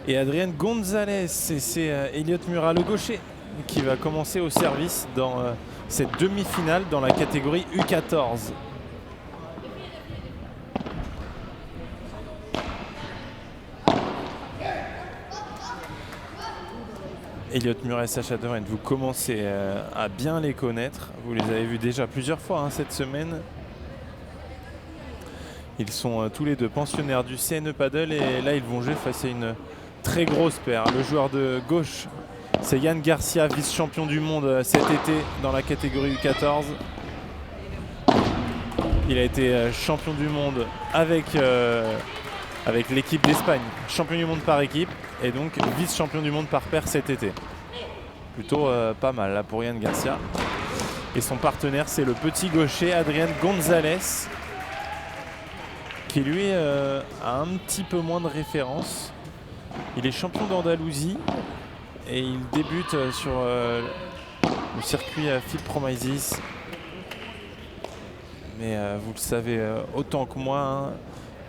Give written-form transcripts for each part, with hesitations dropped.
et Adrian Gonzalez. Et c'est Elliot Murat, le gaucher, qui va commencer au service dans cette demi-finale dans la catégorie U14. Elliot Murat et Sacha De Vrient, vous commencez à bien les connaître. Vous les avez vus déjà plusieurs fois cette semaine. Ils sont tous les deux pensionnaires du CNE Paddle et là ils vont jouer face à une très grosse paire. Le joueur de gauche, c'est Yann Garcia, vice-champion du monde cet été dans la catégorie U14. Il a été champion du monde avec l'équipe d'Espagne, champion du monde par équipe et donc vice-champion du monde par paire cet été. Plutôt pas mal là pour Yann Garcia. Et son partenaire, c'est le petit gaucher Adrian Gonzalez, qui lui a un petit peu moins de référence. Il est champion d'Andalousie et il débute sur le circuit Philippe Promaisis. Mais vous le savez autant que moi,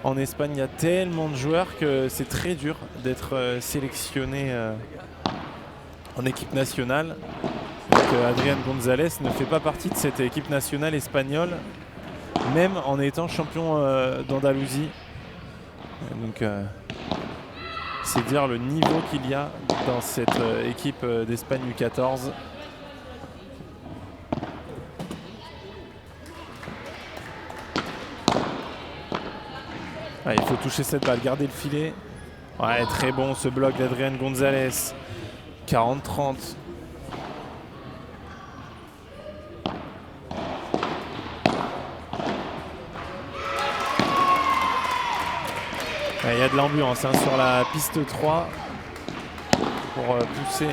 en Espagne, il y a tellement de joueurs que c'est très dur d'être sélectionné en équipe nationale. Donc, Adrian Gonzalez ne fait pas partie de cette équipe nationale espagnole, même en étant champion d'Andalousie. Donc c'est dire le niveau qu'il y a dans cette équipe d'Espagne U14. Il faut toucher cette balle, garder le filet. Ouais, très bon ce bloc d'Adrian Gonzalez. 40-30. Il y a de l'ambiance sur la piste 3 pour pousser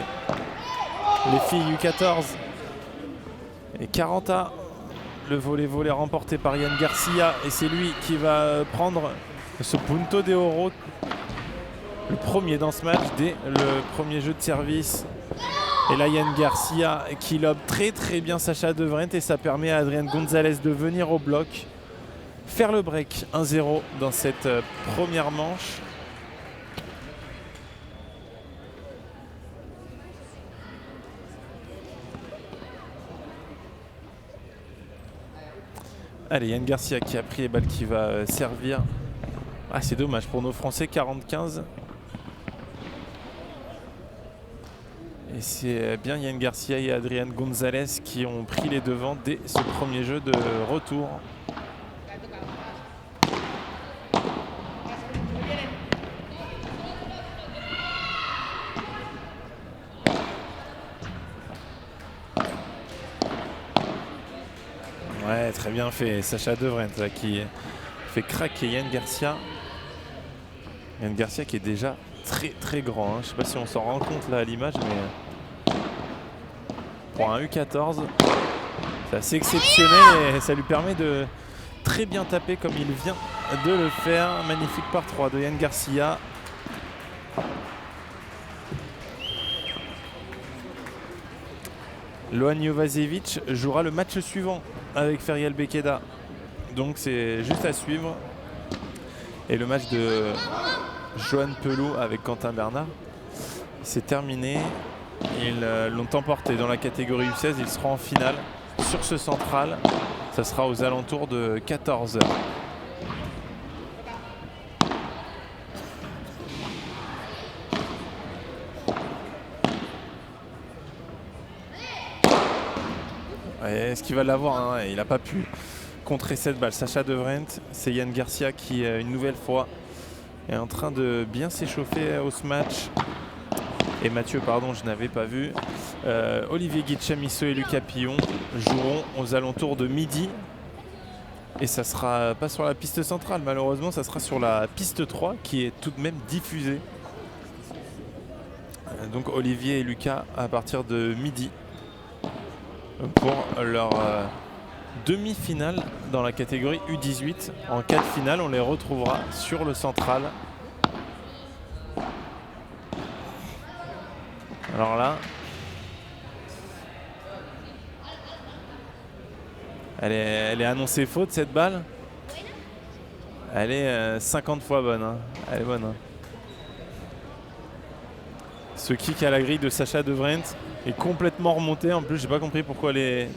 les filles U14. Et 40A, le volley remporté par Yann Garcia. Et c'est lui qui va prendre ce punto de oro, le premier dans ce match, dès le premier jeu de service. Et là, Yann Garcia qui lobe très très bien Sacha De Vrient et ça permet à Adrian Gonzalez de venir au bloc, faire le break 1-0 dans cette première manche. Allez, Yann Garcia qui a pris les balles, qui va servir. C'est dommage pour nos Français, 40-15. Et c'est bien Yann Garcia et Adrian Gonzalez qui ont pris les devants dès ce premier jeu de retour. Ouais, très bien fait Sacha De Vrient qui fait craquer Yann Garcia. Yann Garcia qui est déjà très très grand. Je ne sais pas si on s'en rend compte là à l'image, mais pour un U14, c'est assez exceptionnel et ça lui permet de très bien taper comme il vient de le faire. Magnifique par 3 de Yann Garcia. Lohan Jovasevic jouera le match suivant avec Ferial Bekeda. Donc c'est juste à suivre. Et le match de Johan Pelot avec Quentin Bernard, c'est terminé. Ils l'ont emporté dans la catégorie U16. Ils seront en finale sur ce central. Ça sera aux alentours de 14h. Est-ce qu'il va l'avoir Il n'a pas pu contrer cette balle. Sacha De Vrient, c'est Yann Garcia qui, une nouvelle fois, est en train de bien s'échauffer au match. Et Mathieu, pardon, je n'avais pas vu. Olivier Guichamisso et Lucas Pillon joueront aux alentours de midi. Et ça sera pas sur la piste centrale, malheureusement, ça sera sur la piste 3 qui est tout de même diffusée. Donc Olivier et Lucas à partir de midi pour leur demi-finale dans la catégorie U18. En cas de finale, on les retrouvera sur le central. Alors là, elle est annoncée faute cette balle. Elle est 50 fois bonne. Elle est bonne. Ce kick à la grille de Sacha De Vrient est complètement remonté. En plus, j'ai pas compris pourquoi les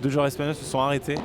deux joueurs espagnols se sont arrêtés.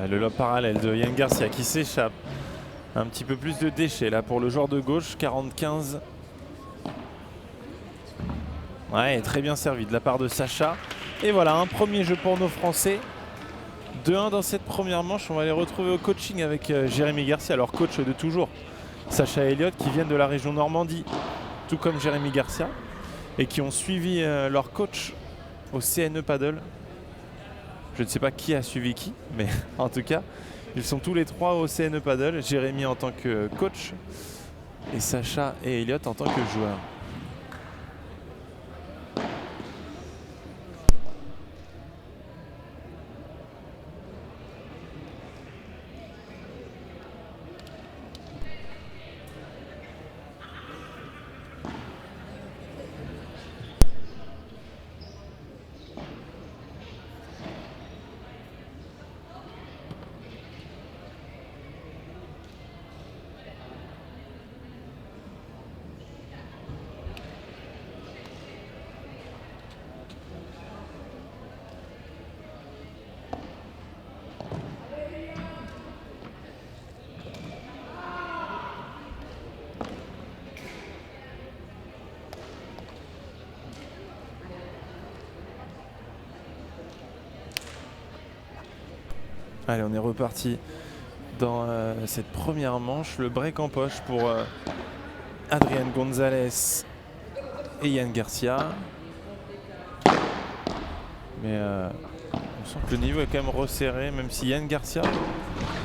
Le lob parallèle de Yann Garcia qui s'échappe. Un petit peu plus de déchets là pour le joueur de gauche, 45. Ouais, très bien servi de la part de Sacha. Et voilà, un premier jeu pour nos Français. 2-1 dans cette première manche. On va les retrouver au coaching avec Jérémy Garcia, leur coach de toujours. Sacha et Elliott qui viennent de la région Normandie, tout comme Jérémy Garcia, et qui ont suivi leur coach au CNE Paddle. Je ne sais pas qui a suivi qui, mais en tout cas, ils sont tous les trois au CNE Paddle. Jérémy en tant que coach et Sacha et Elliott en tant que joueurs. Allez, on est reparti dans cette première manche. Le break en poche pour Adrián González et Yann Garcia. Mais on sent que le niveau est quand même resserré, même si Yann Garcia,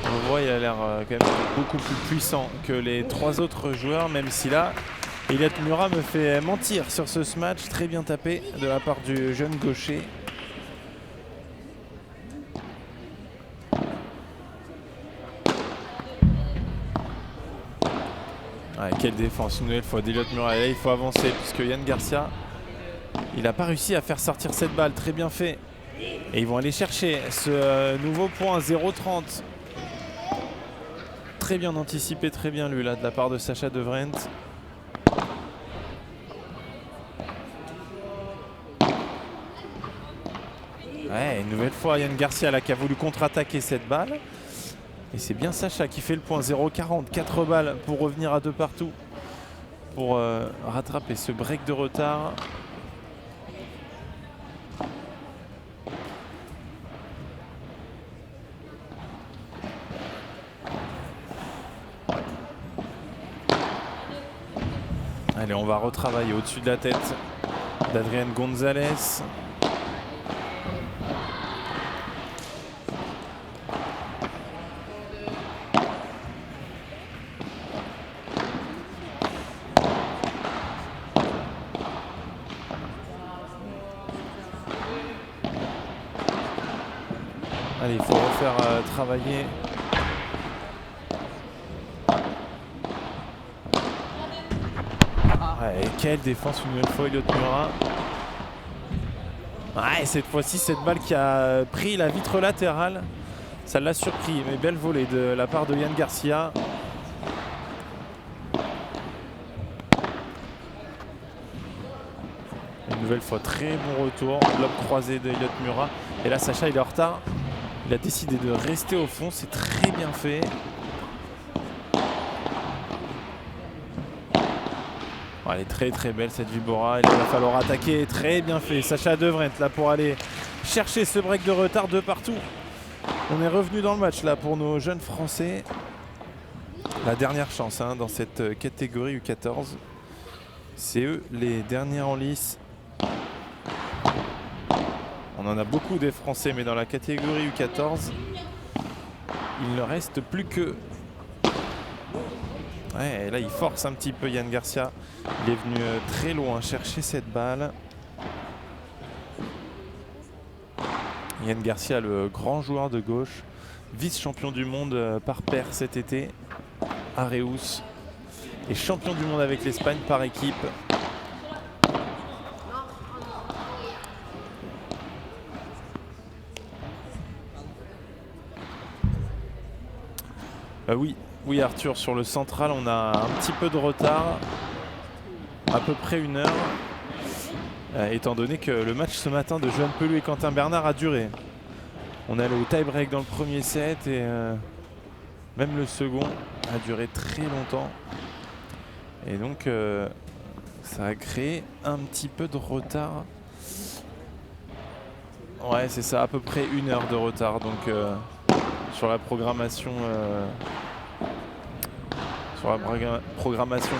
on le voit, il a l'air quand même beaucoup plus puissant que les trois autres joueurs, même si là, Elliott Murat me fait mentir sur ce match. Très bien tapé de la part du jeune gaucher. Ah, quelle défense, une nouvelle fois d'Elliott Murat. Là, il faut avancer puisque Yann Garcia, il n'a pas réussi à faire sortir cette balle. Très bien fait. Et ils vont aller chercher ce nouveau point, 0-30. Très bien anticipé, très bien lu là de la part de Sacha De Vrient. Ouais, une nouvelle fois Yann Garcia là qui a voulu contre-attaquer cette balle. Et c'est bien Sacha qui fait le point, 0-40, 4 balles pour revenir à 2 partout. Pour rattraper ce break de retard. Allez, on va retravailler au-dessus de la tête d'Adrián González. Allez, il faut refaire travailler. Ouais, et quelle défense une nouvelle fois, Elliott Murat. Ouais, cette fois-ci, cette balle qui a pris la vitre latérale, ça l'a surpris. Mais belle volée de la part de Yann Garcia. Une nouvelle fois, très bon retour. Lob croisé de Elliott Murat. Et là, Sacha, il est en retard. Il a décidé de rester au fond. C'est très bien fait. Oh, elle est très très belle cette Vibora. Il va falloir attaquer. Très bien fait. Sacha De Vrient là pour aller chercher ce break de retard de partout. On est revenu dans le match là pour nos jeunes Français. La dernière chance hein, dans cette catégorie U14. C'est eux les derniers en lice. On en a beaucoup des Français, mais dans la catégorie U14, il ne reste plus que... Ouais, et là il force un petit peu Yann Garcia. Il est venu très loin chercher cette balle. Yann Garcia, le grand joueur de gauche, vice-champion du monde par paire cet été à Reus et champion du monde avec l'Espagne par équipe. Oui Arthur, sur le central on a un petit peu de retard, à peu près 1 heure, étant donné que le match ce matin de Johan Pelou et Quentin Bernard a duré. On est allé au tie-break dans le premier set et même le second a duré très longtemps. Et donc ça a créé un petit peu de retard. Ouais, c'est ça, à peu près 1 heure de retard. Donc sur la programmation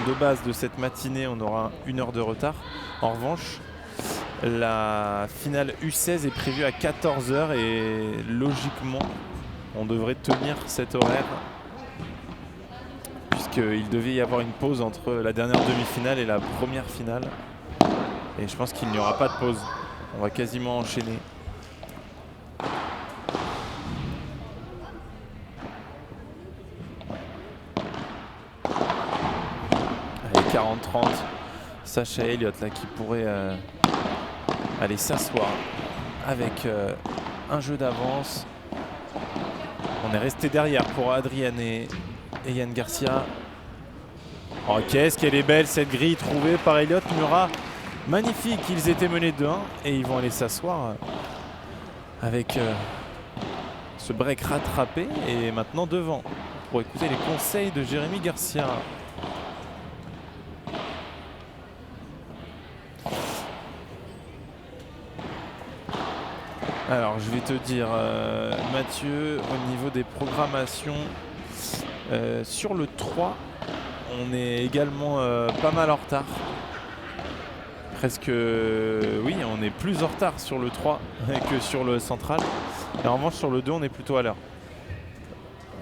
de base de cette matinée, on aura 1 heure de retard. En revanche, la finale U16 est prévue à 14 h et logiquement, on devrait tenir cet horaire puisqu'il devait y avoir une pause entre la dernière demi-finale et la première finale. Et je pense qu'il n'y aura pas de pause. On va quasiment enchaîner. Allez, 40-30. Sacha Elliott là qui pourrait aller s'asseoir avec un jeu d'avance. On est resté derrière pour Adriane et Yann Garcia. Oh, qu'est-ce qu'elle est belle cette grille trouvée par Elliott Murat. Magnifique, ils étaient menés 2-1 et ils vont aller s'asseoir avec ce break rattrapé et maintenant devant pour écouter les conseils de Jérémy Garcia. Alors je vais te dire Mathieu, au niveau des programmations sur le 3 on est également pas mal en retard. Presque oui, on est plus en retard sur le 3 que sur le central. Et en revanche sur le 2 on est plutôt à l'heure.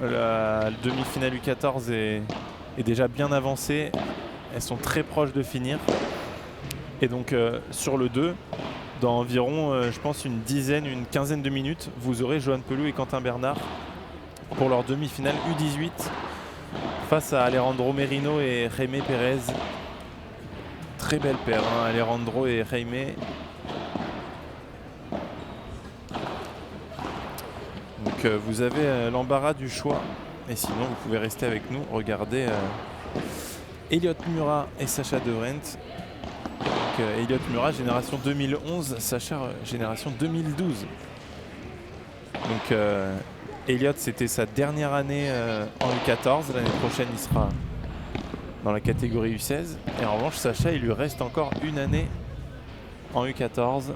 La demi-finale U14 est déjà bien avancée. Elles sont très proches de finir. Et donc sur le 2, dans environ je pense une quinzaine de minutes, vous aurez Johan Pelou et Quentin Bernard pour leur demi-finale U18 face à Alejandro Merino et Jaime Pérez. Très belle paire, hein, Alejandro et Jaime. Donc vous avez l'embarras du choix. Et sinon vous pouvez rester avec nous, regarder Elliott Murat et Sacha De Vrient. Donc Elliott Murat génération 2011, Sacha génération 2012. Donc Elliott c'était sa dernière année en U14, l'année prochaine il sera dans la catégorie U16 et en revanche Sacha il lui reste encore 1 année en U14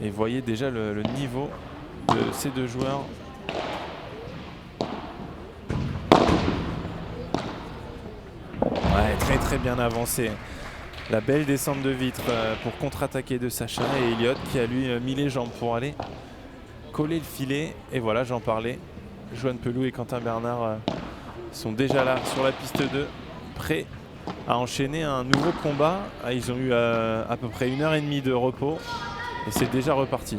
et voyez déjà le niveau de ces deux joueurs. Ouais, très bien avancé. La belle descente de vitre pour contre-attaquer de Sacha et Elliott qui a lui mis les jambes pour aller coller le filet. Et voilà, j'en parlais, Johan Pelou et Quentin Bernard sont déjà là sur la piste 2, prêts à enchaîner un nouveau combat. Ils ont eu à peu près 1h30 de repos et c'est déjà reparti.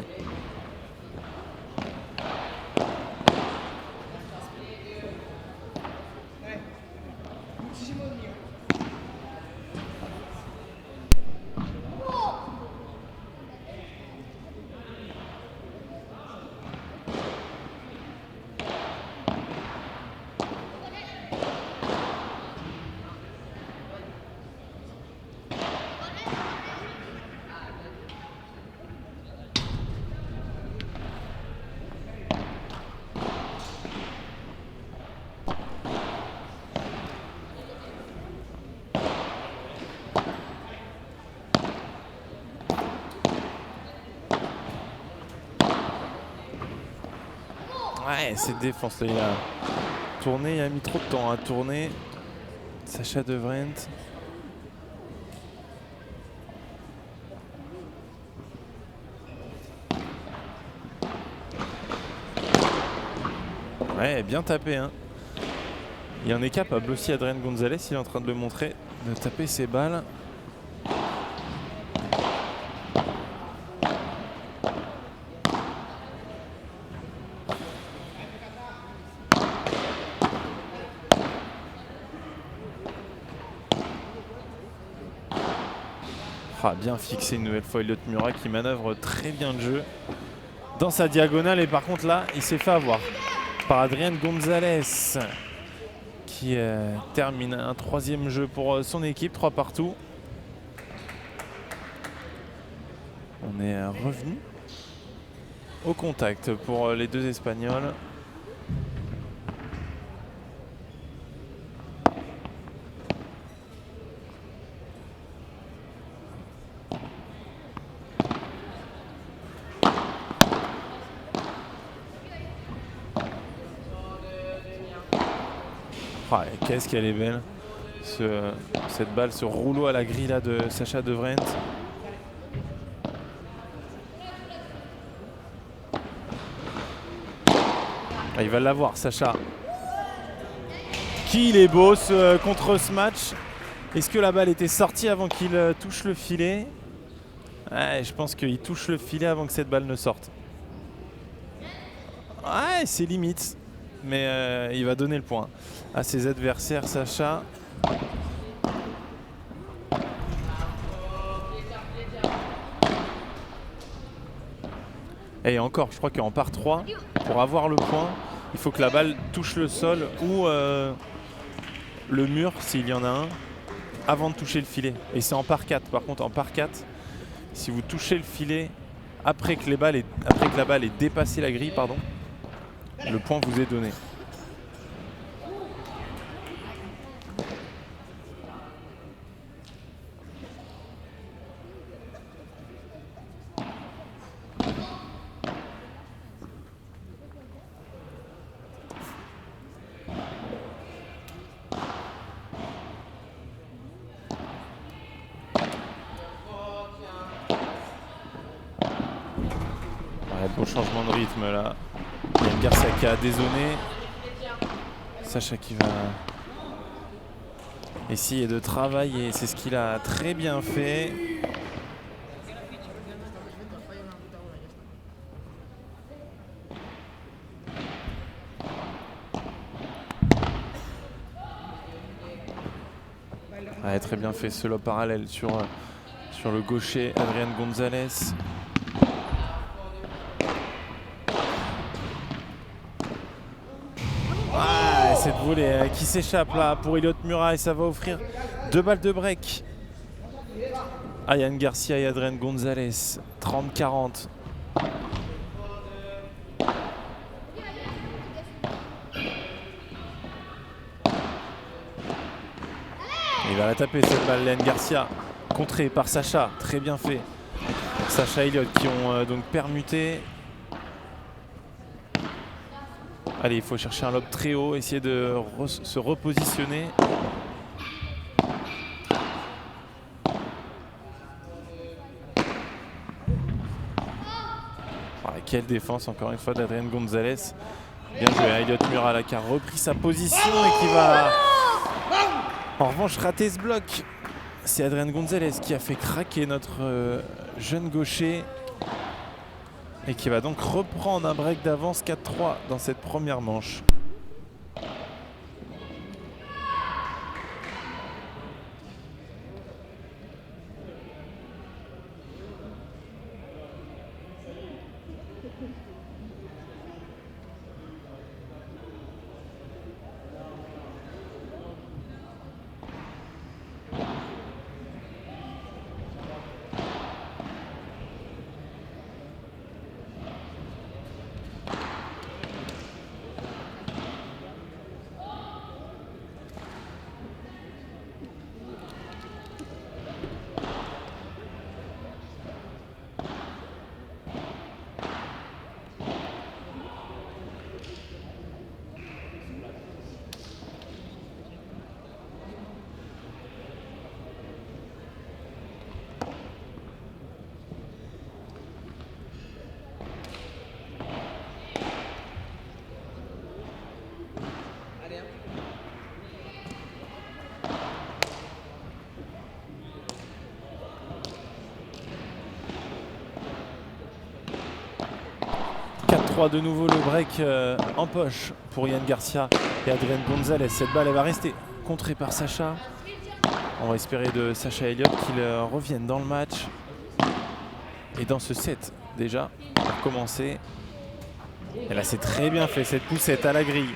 Ouais, cette défense là, il a tourné, il a mis trop de temps à tourner. Sacha De Vrient. Ouais, bien tapé. Hein. Il en est capable aussi, Adrien Gonzalez, il est en train de le montrer, de taper ses balles. Ah, bien fixé une nouvelle fois Elliot Murat qui manœuvre très bien le jeu dans sa diagonale. Et par contre là, il s'est fait avoir par Adrien Gonzalez qui termine un 3e jeu pour son équipe, 3 partout. On est revenu au contact pour les deux Espagnols. Ah, qu'est-ce qu'elle est belle, cette balle, ce rouleau à la grille là de Sacha De Vrient. Ah, il va l'avoir, Sacha. Qu'il est beau contre ce match. Est-ce que la balle était sortie avant qu'il touche le filet? Ouais, je pense qu'il touche le filet avant que cette balle ne sorte. Ouais, c'est limite. Mais il va donner le point à ses adversaires, Sacha. Et encore, je crois qu'en part 3, pour avoir le point, il faut que la balle touche le sol ou le mur, s'il y en a un, avant de toucher le filet. Et c'est en part 4. Par contre, en part 4, si vous touchez le filet après que la balle ait dépassé la grille, pardon, le point vous est donné. Beau changement de rythme là. Yann Garcia qui a dézonné. Sacha qui va essayer de travailler. C'est ce qu'il a très bien fait. Ouais, très bien fait ce lob parallèle sur le gaucher Adrien Gonzalez. Cette volée qui s'échappe là pour Elliot Murat et ça va offrir 2 balles de break à Yann Garcia et Adrien Gonzalez. 30-40. Il va la taper cette balle, Yann Garcia, contré par Sacha, très bien fait. Sacha et Elliot qui ont donc permuté. Allez, il faut chercher un lob très haut, essayer de se repositionner. Quelle défense encore une fois d'Adrien Gonzalez. Bien joué, Elliot Murat là, qui a repris sa position et qui va en revanche rater ce bloc. C'est Adrien Gonzalez qui a fait craquer notre jeune gaucher et qui va donc reprendre un break d'avance 4-3 dans cette première manche. 5-3 de nouveau, le break en poche pour Yann Garcia et Adrian Gonzalez. Cette balle elle va rester contrée par Sacha. On va espérer de Sacha Elliott qu'il revienne dans le match. Et dans ce set déjà, pour commencer. Et là c'est très bien fait cette poussette à la grille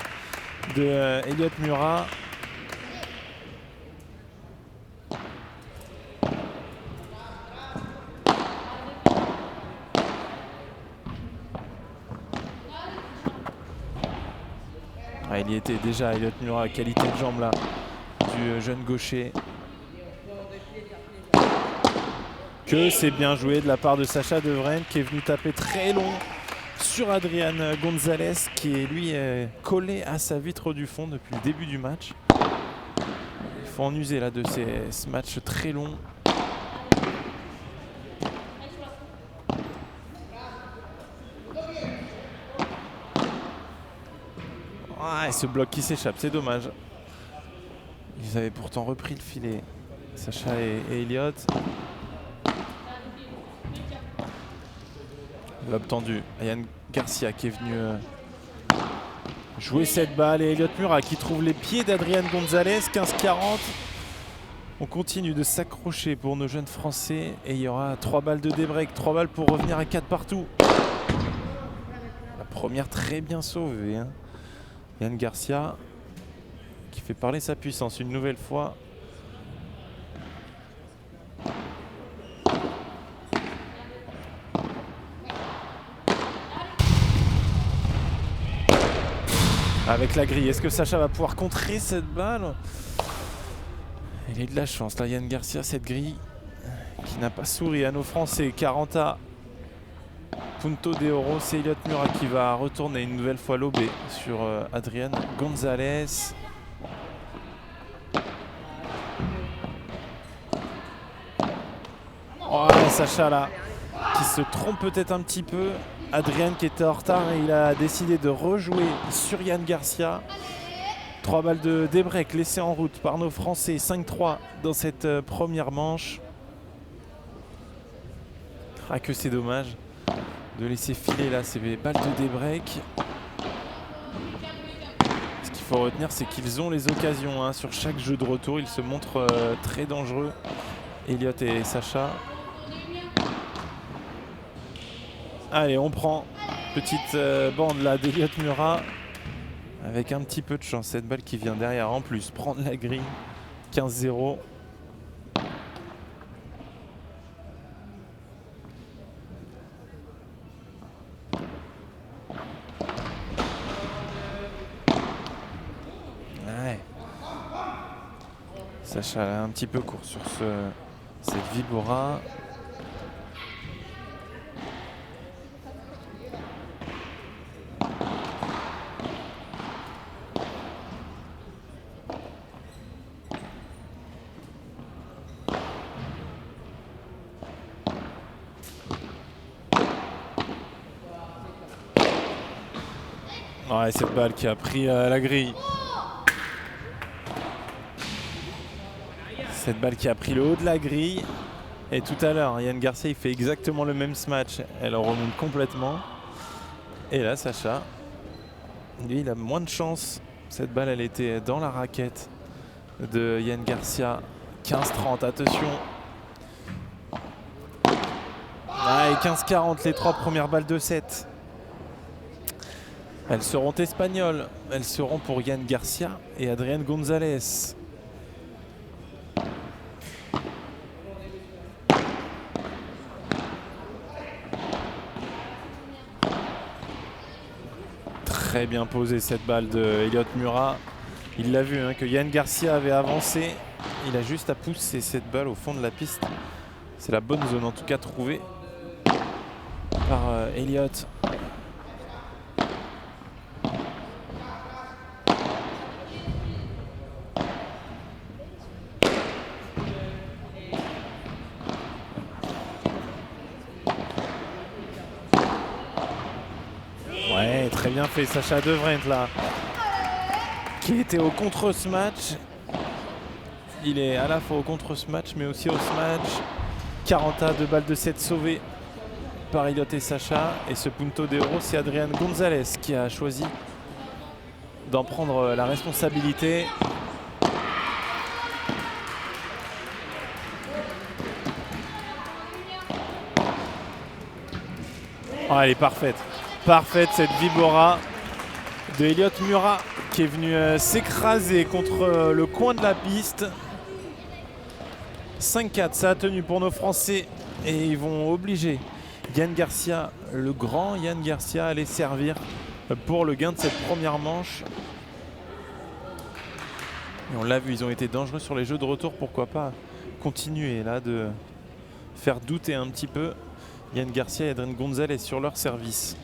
de Elliott Murat. Ah, il y était déjà, Elliott Murat, qualité de jambe là du jeune gaucher. Que c'est bien joué de la part de Sacha Devrain qui est venu taper très long sur Adrian Gonzalez qui est lui collé à sa vitre du fond depuis le début du match. Il faut en user là de ce match très long. Ah, et ce bloc qui s'échappe, c'est dommage. Ils avaient pourtant repris le filet, Sacha et Elliott. Lob tendu, Yann Garcia qui est venu jouer cette balle et Elliott Murat qui trouve les pieds d'Adrian Gonzalez. 15-40. On continue de s'accrocher pour nos jeunes Français et il y aura 3 balles de débreak, 3 balles pour revenir à 4 partout. La première très bien sauvée, hein. Yann Garcia qui fait parler sa puissance une nouvelle fois. Avec la grille, est-ce que Sacha va pouvoir contrer cette balle? Il a eu de la chance là, Yann Garcia, cette grille qui n'a pas souri à nos Français. 40 punto de oro, c'est Elliott Murat qui va retourner une nouvelle fois lobé sur Adrian Gonzalez. Oh, Sacha là qui se trompe peut-être un petit peu. Adrian qui était en retard et il a décidé de rejouer sur Yann Garcia. 3 balles de débreak laissées en route par nos Français. 5-3 dans cette première manche. Ah, que c'est dommage de laisser filer là ces balles de débreak. Ce qu'il faut retenir, c'est qu'ils ont les occasions, hein. Sur chaque jeu de retour, ils se montrent très dangereux, Elliott et Sacha. Allez, on prend petite bande là d'Elliott Murat avec un petit peu de chance. Cette balle qui vient derrière en plus prendre la grille. 15-0. Ouais. Sacha là, un petit peu court sur cette Vibora. Ouais, cette balle qui a pris la grille. Cette balle qui a pris le haut de la grille. Et tout à l'heure, Yann Garcia, il fait exactement le même smash. Elle en remonte complètement. Et là, Sacha, lui, il a moins de chance. Cette balle, elle était dans la raquette de Yann Garcia. 15-30, attention. Ah, et 15-40, les 3 premières balles de 7. Elles seront espagnoles. Elles seront pour Yann Garcia et Adrian Gonzalez. Très bien posée cette balle de Elliott Murat. Il l'a vu hein, que Yann Garcia avait avancé. Il a juste à pousser cette balle au fond de la piste. C'est la bonne zone en tout cas trouvée par Elliott. Ouais, très bien fait Sacha Devrain là, qui était au contre ce match. Il est à la fois au contre ce match mais aussi au smash. 40 2 balles de 7 sauvées par Elliot et Sacha. Et ce punto de oro, c'est Adrian Gonzalez qui a choisi d'en prendre la responsabilité. Oh, elle est parfaite. Parfaite cette Vibora de Elliot Murat qui est venu s'écraser contre le coin de la piste. 5-4, ça a tenu pour nos Français et ils vont obliger Yann Garcia, le grand Yann Garcia, à aller servir pour le gain de cette première manche. Et on l'a vu, ils ont été dangereux sur les jeux de retour. Pourquoi pas continuer là de faire douter un petit peu Yann Garcia et Adrian Gonzalez sur leur service.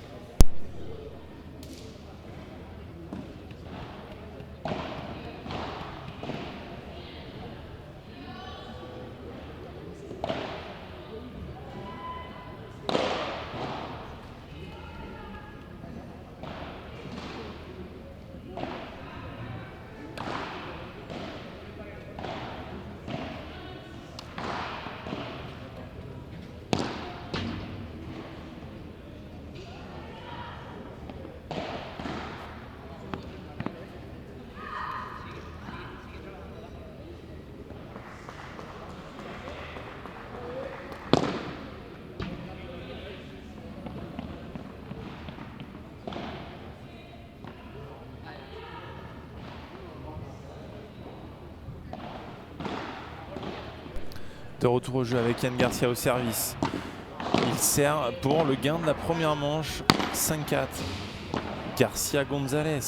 De retour au jeu avec Yann Garcia au service. Il sert pour le gain de la première manche. 5-4. Garcia Gonzalez.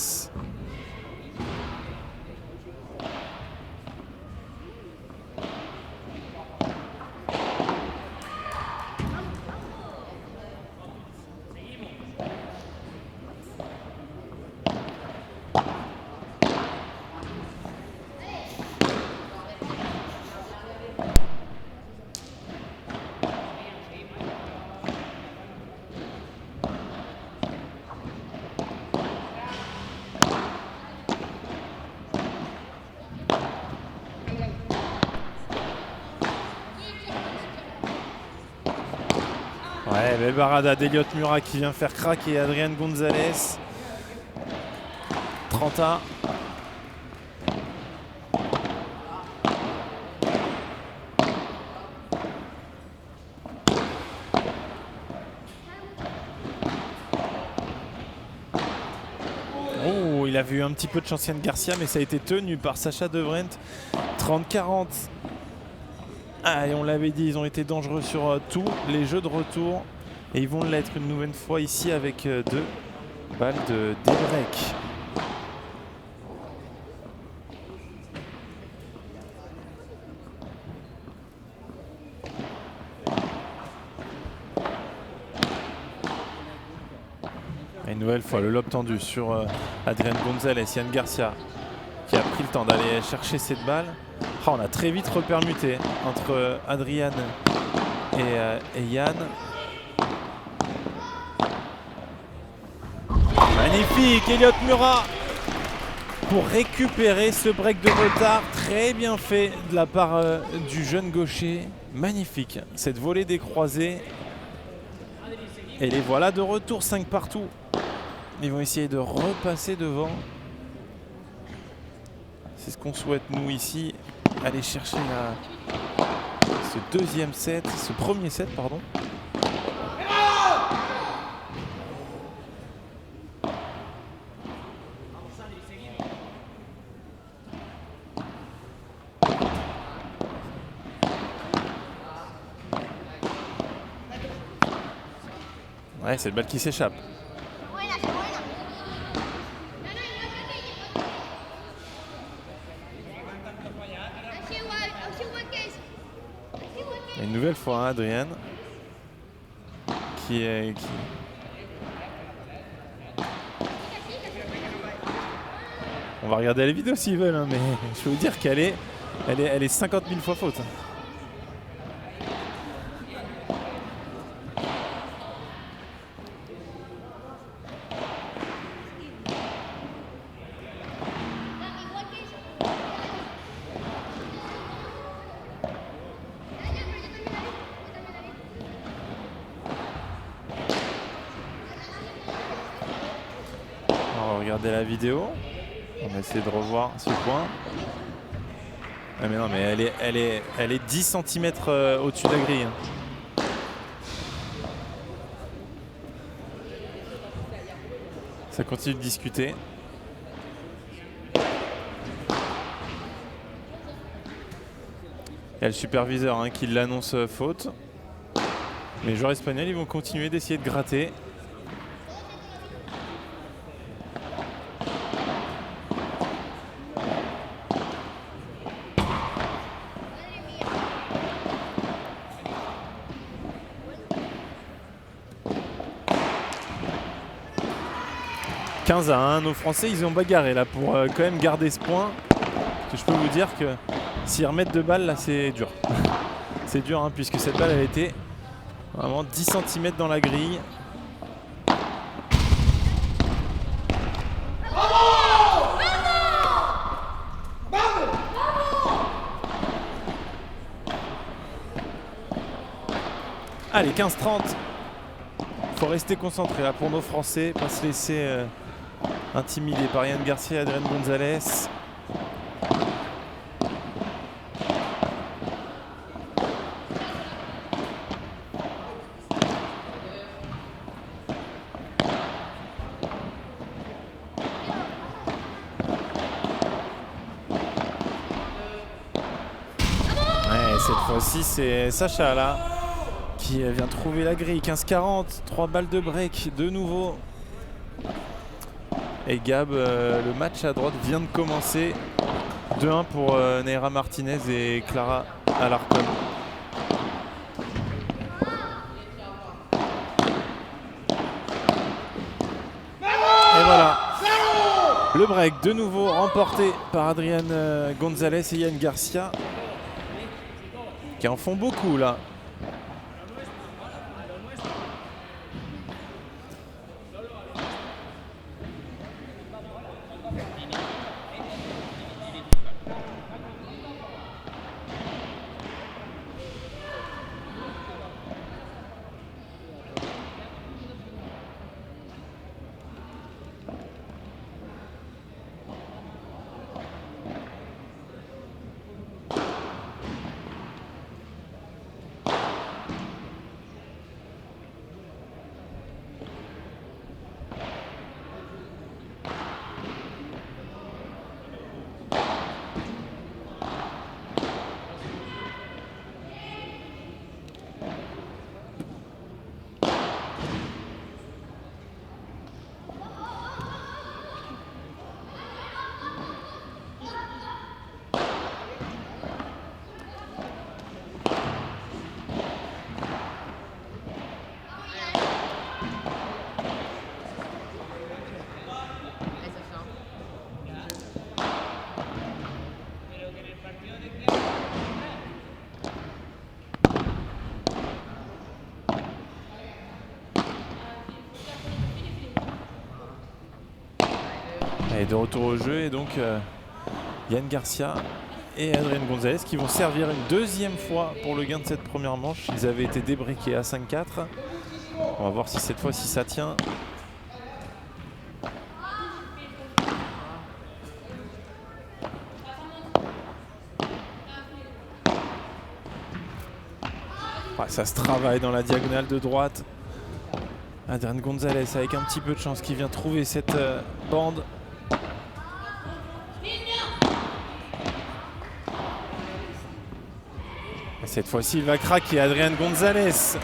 Ouais, belle barada d'Elliot Murat qui vient faire craquer Adrian Gonzalez. 30A. Oh, il a vu un petit peu de chance Yann Garcia, mais ça a été tenu par Sacha Devrendt. 30-40. Ah, et on l'avait dit, ils ont été dangereux sur tous les jeux de retour. Et ils vont l'être une nouvelle fois ici avec 2 balles de break. Et une nouvelle fois, le lob tendu sur Adrian Gonzalez, Yann Garcia qui a pris le temps d'aller chercher cette balle. Oh, on a très vite repermuté entre Adrian et Yann. Magnifique, Elliot Murat pour récupérer ce break de retard. Très bien fait de la part du jeune gaucher. Magnifique, cette volée des croisés. Et les voilà de retour, 5 partout. Ils vont essayer de repasser devant. C'est ce qu'on souhaite nous ici. Aller chercher ce deuxième set, ce premier set, pardon. Ouais, c'est le balle qui s'échappe. Et une nouvelle fois, Adrian qui On va regarder la vidéo s'ils veulent, hein, mais je peux vous dire qu'elle est 50 000 fois faute. regarder la vidéo. On va essayer de revoir ce point. Ah mais non, mais elle est 10 cm au-dessus de la grille. Ça continue de discuter. Il y a le superviseur qui l'annonce faute. Mais les joueurs espagnols, ils vont continuer d'essayer de gratter. « 15-1, nos Français, ils ont bagarré là pour quand même garder ce point. Parce que je peux vous dire que s'ils remettent 2 balles, là, c'est dur. C'est dur, puisque cette balle, elle était vraiment 10 cm dans la grille. Allez, 15-30. Il faut rester concentré là pour nos Français, pas se laisser intimider par Yann Garcia et Adrien Gonzalez. Cette fois-ci, c'est Sacha là qui vient trouver la grille. 15-40, 3 balles de break de nouveau. Et Gab, le match à droite vient de commencer. 2-1 pour Neira Martinez et Clara Alarcon. Et voilà. Le break de nouveau remporté par Adrien Gonzalez et Yann Garcia, qui en font beaucoup là. Et de retour au jeu, et donc Yann Garcia et Adrien Gonzalez qui vont servir une deuxième fois pour le gain de cette première manche. Ils avaient été débreakés à 5-4. On va voir si cette fois, si ça tient. Ça se travaille dans la diagonale de droite. Adrien Gonzalez avec un petit peu de chance qui vient trouver cette bande. Et cette fois-ci, il va craquer, Adrien Gonzalez.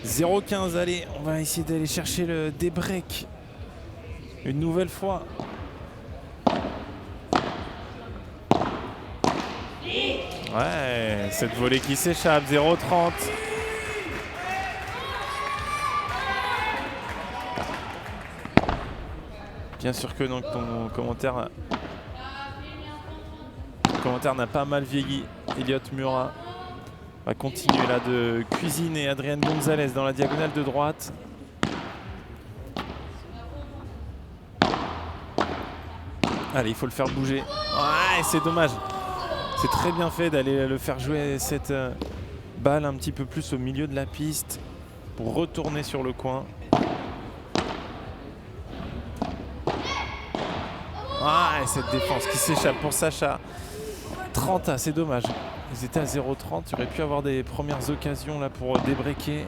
0-15, allez, on va essayer d'aller chercher le débreak une nouvelle fois. Ouais, cette volée qui s'échappe, 0-30. Bien sûr que donc ton commentaire n'a pas mal vieilli. Elliot Murat va continuer là de cuisiner Adrien Gonzalez dans la diagonale de droite. Allez, il faut le faire bouger. Ouais, c'est dommage. C'est très bien fait d'aller le faire jouer cette balle un petit peu plus au milieu de la piste pour retourner sur le coin. Ah, et cette défense qui s'échappe pour Sacha. 30A, c'est dommage. Ils étaient à 0,30. Il aurait pu avoir des premières occasions là pour débreaker.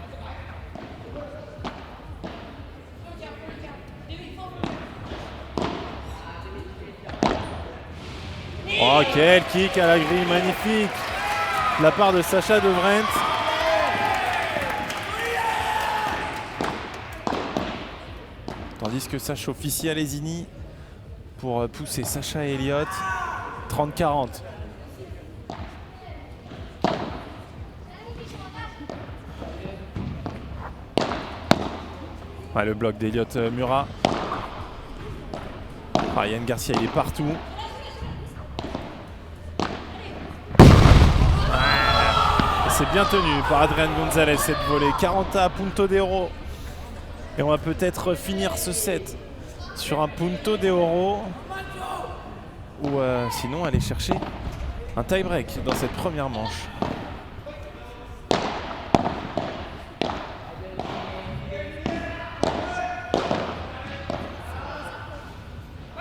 Oh, quel kick à la grille, magnifique de la part de Sacha De Vrent. Tandis que ça chauffe ici à Lesigny pour pousser Sacha et Elliott. 30-40. Ouais, le bloc d'Elliott Murat. Ah, Yann Garcia, il est partout. C'est bien tenu par Adrian Gonzalez cette volée. 40 à Punto de Oro. Et on va peut-être finir ce set sur un Punto de Oro. Ou sinon aller chercher un tie-break dans cette première manche.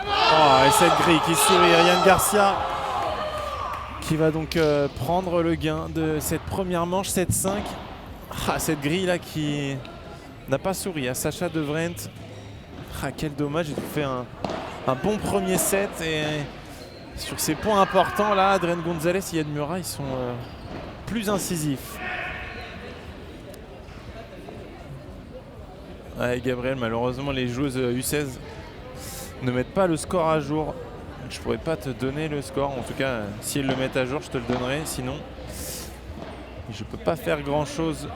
Oh, et cette grille qui sourit à Yann Garcia, qui va donc prendre le gain de cette première manche, 7-5. Ah, cette grille là qui n'a pas souri à Sacha De Vrent. Ah, quel dommage, il fait un bon premier set. Et sur ces points importants là, Adrian Gonzalez et Yann Murat, ils sont plus incisifs. Ouais, Gabriel, malheureusement les joueuses U16 ne mettent pas le score à jour. Je pourrais pas te donner le score, en tout cas si elles le mettent à jour je te le donnerai, sinon je peux pas faire grand chose.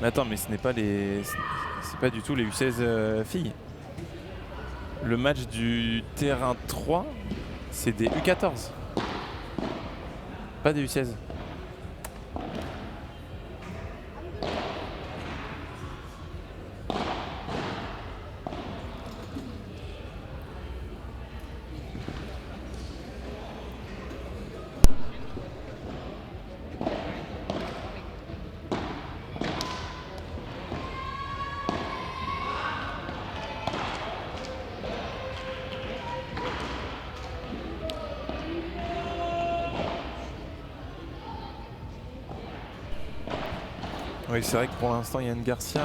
Mais attends, mais ce n'est pas c'est pas du tout les U16 filles. Le match du terrain 3 c'est des U14, pas des U16. Oui, c'est vrai que pour l'instant, Yann Garcia,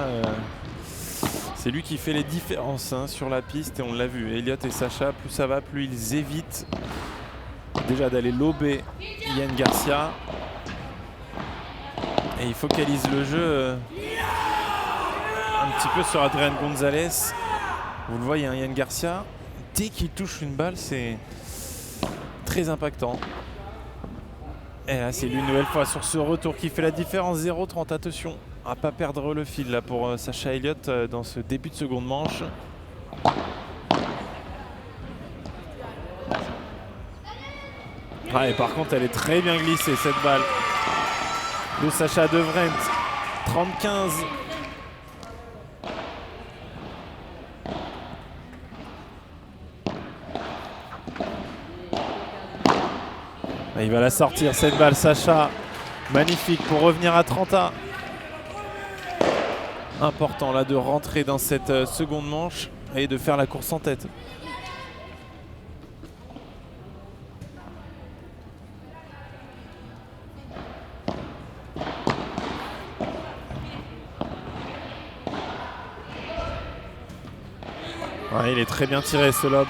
c'est lui qui fait les différences sur la piste et on l'a vu. Elliott et Sacha, plus ça va, plus ils évitent déjà d'aller lober Yann Garcia. Et il focalise le jeu un petit peu sur Adrian Gonzalez. Vous le voyez, Yann Garcia, dès qu'il touche une balle, c'est très impactant. Et là, c'est lui une nouvelle fois sur ce retour qui fait la différence. 0-30. Attention à pas perdre le fil là pour Sacha Elliott dans ce début de seconde manche. Ah, et par contre, elle est très bien glissée cette balle de Sacha De Vrent. 30-15. Il va la sortir cette balle, Sacha. Magnifique pour revenir à 30A. Important là de rentrer dans cette seconde manche et de faire la course en tête. Ouais, il est très bien tiré ce lob.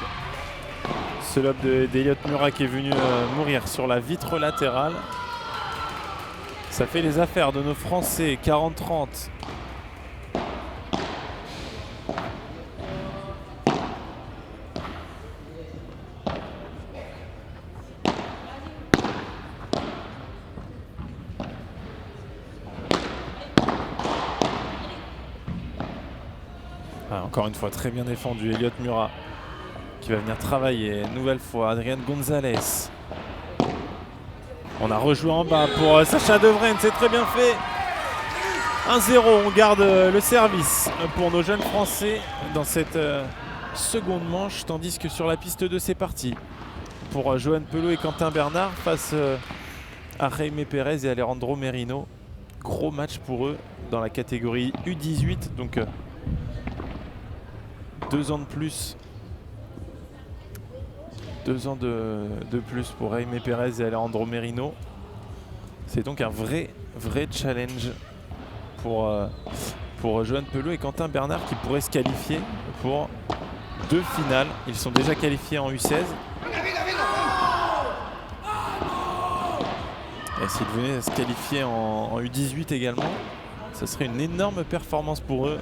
Ce lob d'Elliott Murat qui est venu mourir sur la vitre latérale. Ça fait les affaires de nos Français. 40-30. Ah, encore une fois, très bien défendu Elliott Murat, qui va venir travailler. Nouvelle fois, Adrian Gonzalez. On a rejoué en bas pour Sacha De Vrent, c'est très bien fait. 1-0, on garde le service pour nos jeunes Français dans cette seconde manche, tandis que sur la piste 2, c'est parti pour Johan Pelot et Quentin Bernard face à Jaime Pérez et Alejandro Merino. gros match pour eux dans la catégorie U18. Donc 2 ans de plus. 2 ans de plus pour Jaime Pérez et Alejandro Merino. C'est donc un vrai challenge pour Johan Pelot et Quentin Bernard qui pourraient se qualifier pour 2 finales. Ils sont déjà qualifiés en U16. Et s'ils venaient se qualifier en U18 également, ce serait une énorme performance pour eux.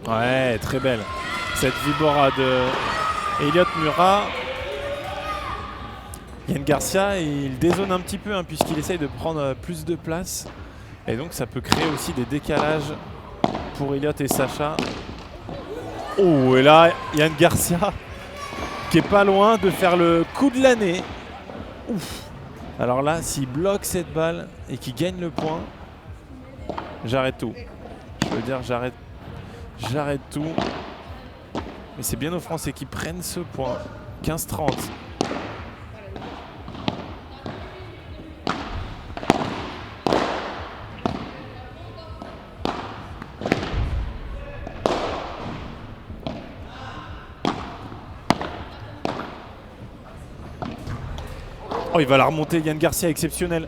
Ouais, très belle. Cette vibora de Elliot Murat. Yann Garcia, il dézone un petit peu puisqu'il essaye de prendre plus de place. Et donc ça peut créer aussi des décalages pour Elliot et Sacha. Oh, et là, Yann Garcia qui est pas loin de faire le coup de l'année. Ouf. Alors là, s'il bloque cette balle et qu'il gagne le point, j'arrête tout. Je veux dire, j'arrête tout. Mais c'est bien aux Français qui prennent ce point. 15-30. Oh, il va la remonter, Yann Garcia, exceptionnel.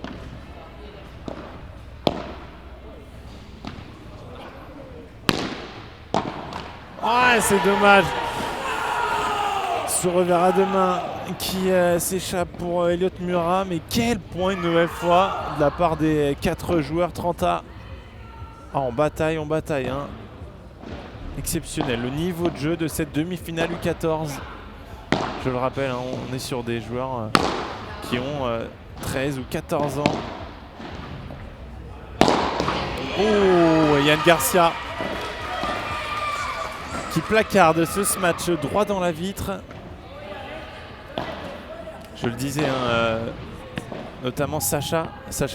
Ah, c'est dommage. Ce revers à deux mains qui s'échappe pour Elliot Murat. Mais quel point une nouvelle fois de la part des 4 joueurs. 30A. Ah, on bataille. Hein. Exceptionnel. Le niveau de jeu de cette demi-finale U14. Je le rappelle, hein, on est sur des joueurs qui ont 13 ou 14 ans. Oh, Yann Garcia qui placarde ce match droit dans la vitre. Je le disais, hein, notamment Sacha,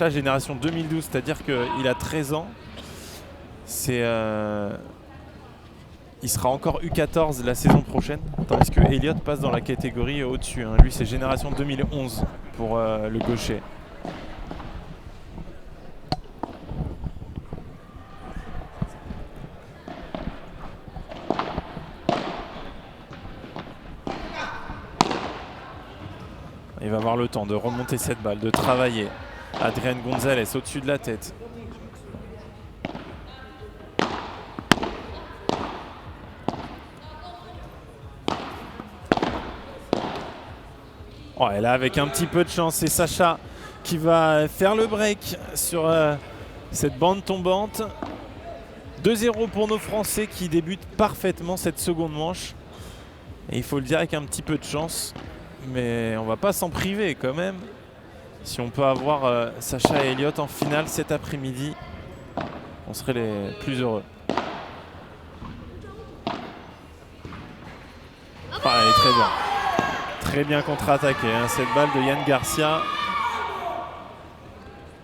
génération 2012, c'est-à-dire qu'il a 13 ans. Il sera encore U14 la saison prochaine, tandis que Elliot passe dans la catégorie au-dessus. Hein. Lui, c'est génération 2011 pour le gaucher. Il va avoir le temps de remonter cette balle, de travailler. Adrián González au-dessus de la tête. Oh, et là, avec un petit peu de chance, c'est Sacha qui va faire le break sur cette bande tombante. 2-0 pour nos Français qui débutent parfaitement cette seconde manche. Et il faut le dire avec un petit peu de chance. Mais on va pas s'en priver quand même. Si on peut avoir Sacha et Elliot en finale cet après-midi, on serait les plus heureux. Ah, elle est très bien. Très bien contre-attaqué. Hein. Cette balle de Yann Garcia,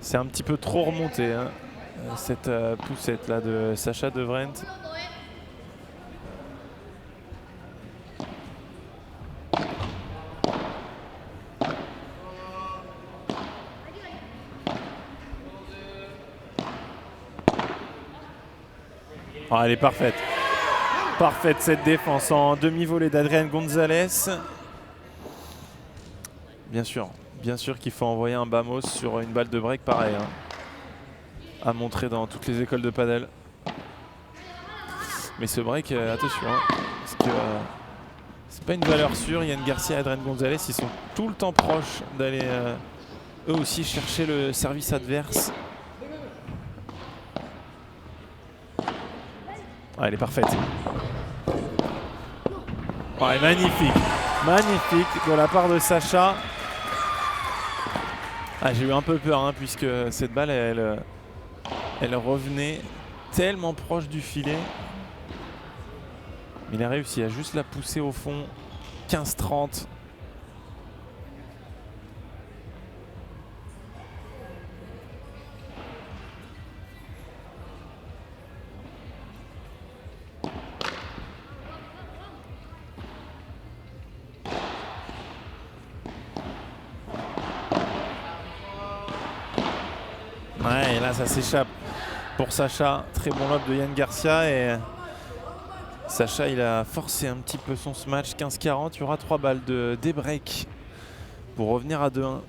c'est un petit peu trop remonté. Hein. Cette poussette là de Sacha De Vrent. Oh, elle est parfaite. Parfaite cette défense en demi-volée d'Adrián González. Bien sûr qu'il faut envoyer un Bamos sur une balle de break pareil. Hein. À montrer dans toutes les écoles de padel. Mais ce break, attention, hein, parce que c'est pas une valeur sûre. Yann Garcia et Adrián González, ils sont tout le temps proches d'aller eux aussi chercher le service adverse. Ah, elle est parfaite. Oh, elle est magnifique de la part de Sacha. Ah, j'ai eu un peu peur puisque cette balle elle revenait tellement proche du filet. Il a réussi à juste la pousser au fond. 15-30. là, ça s'échappe pour Sacha. Très bon lob de Yann Garcia. Et Sacha, il a forcé un petit peu son smash. 15-40. Il y aura 3 balles de débreak pour revenir à 2-1.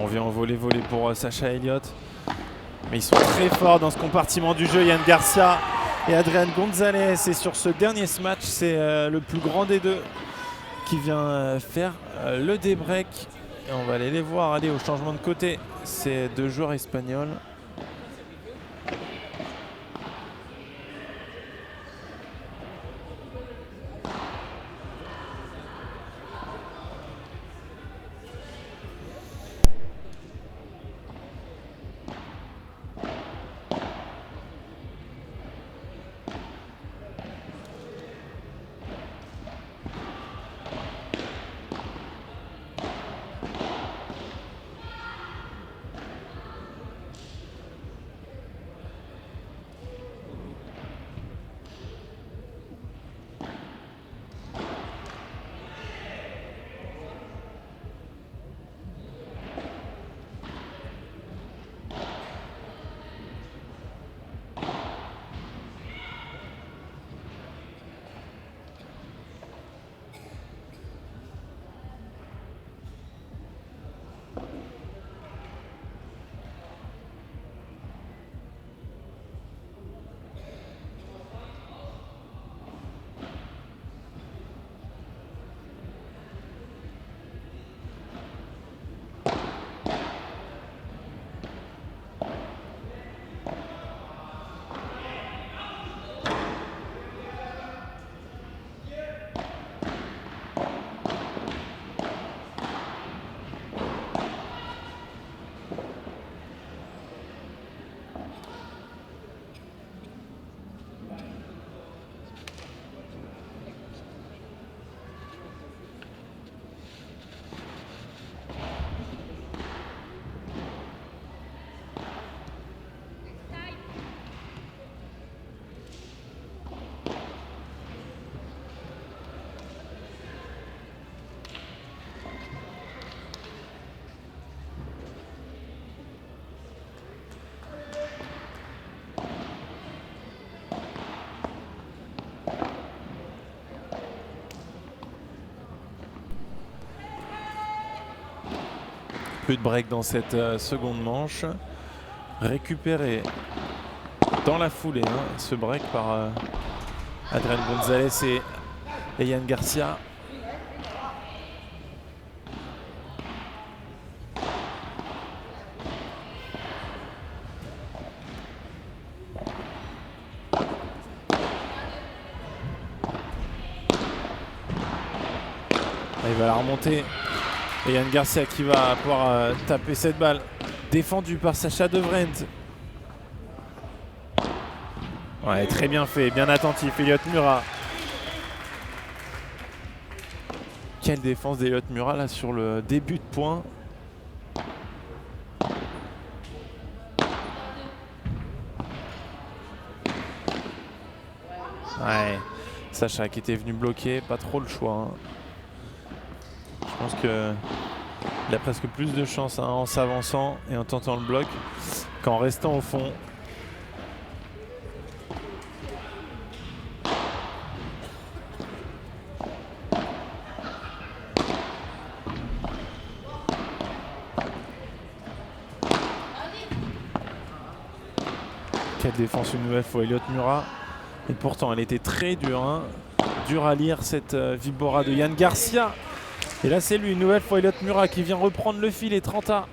On vient en voler pour Sacha Elliott. Mais ils sont très forts dans ce compartiment du jeu, Yann Garcia et Adrian Gonzalez. Et sur ce dernier match, c'est le plus grand des deux qui vient faire le débreak. Et on va aller les voir aller au changement de côté. Ces 2 joueurs espagnols. Peu de break dans cette seconde manche. Récupéré dans la foulée, ce break par Adrian Gonzalez et Yann Garcia. Il va la remonter. Et Yann Garcia qui va pouvoir taper cette balle. Défendu par Sacha De Vrent. Ouais, très bien fait, bien attentif, Elliott Murat. Quelle défense d'Elliott Murat là sur le début de point. Ouais, Sacha qui était venu bloquer, pas trop le choix. Je pense qu'il a presque plus de chance en s'avançant et en tentant le bloc qu'en restant au fond. Quelle défense une nouvelle fois, Elliott Murat. Et pourtant, elle était très dure. Dur à lire cette Vibora de Yann Garcia. Et là, c'est lui, une nouvelle fois, Elliott Murat qui vient reprendre le fil et 30A.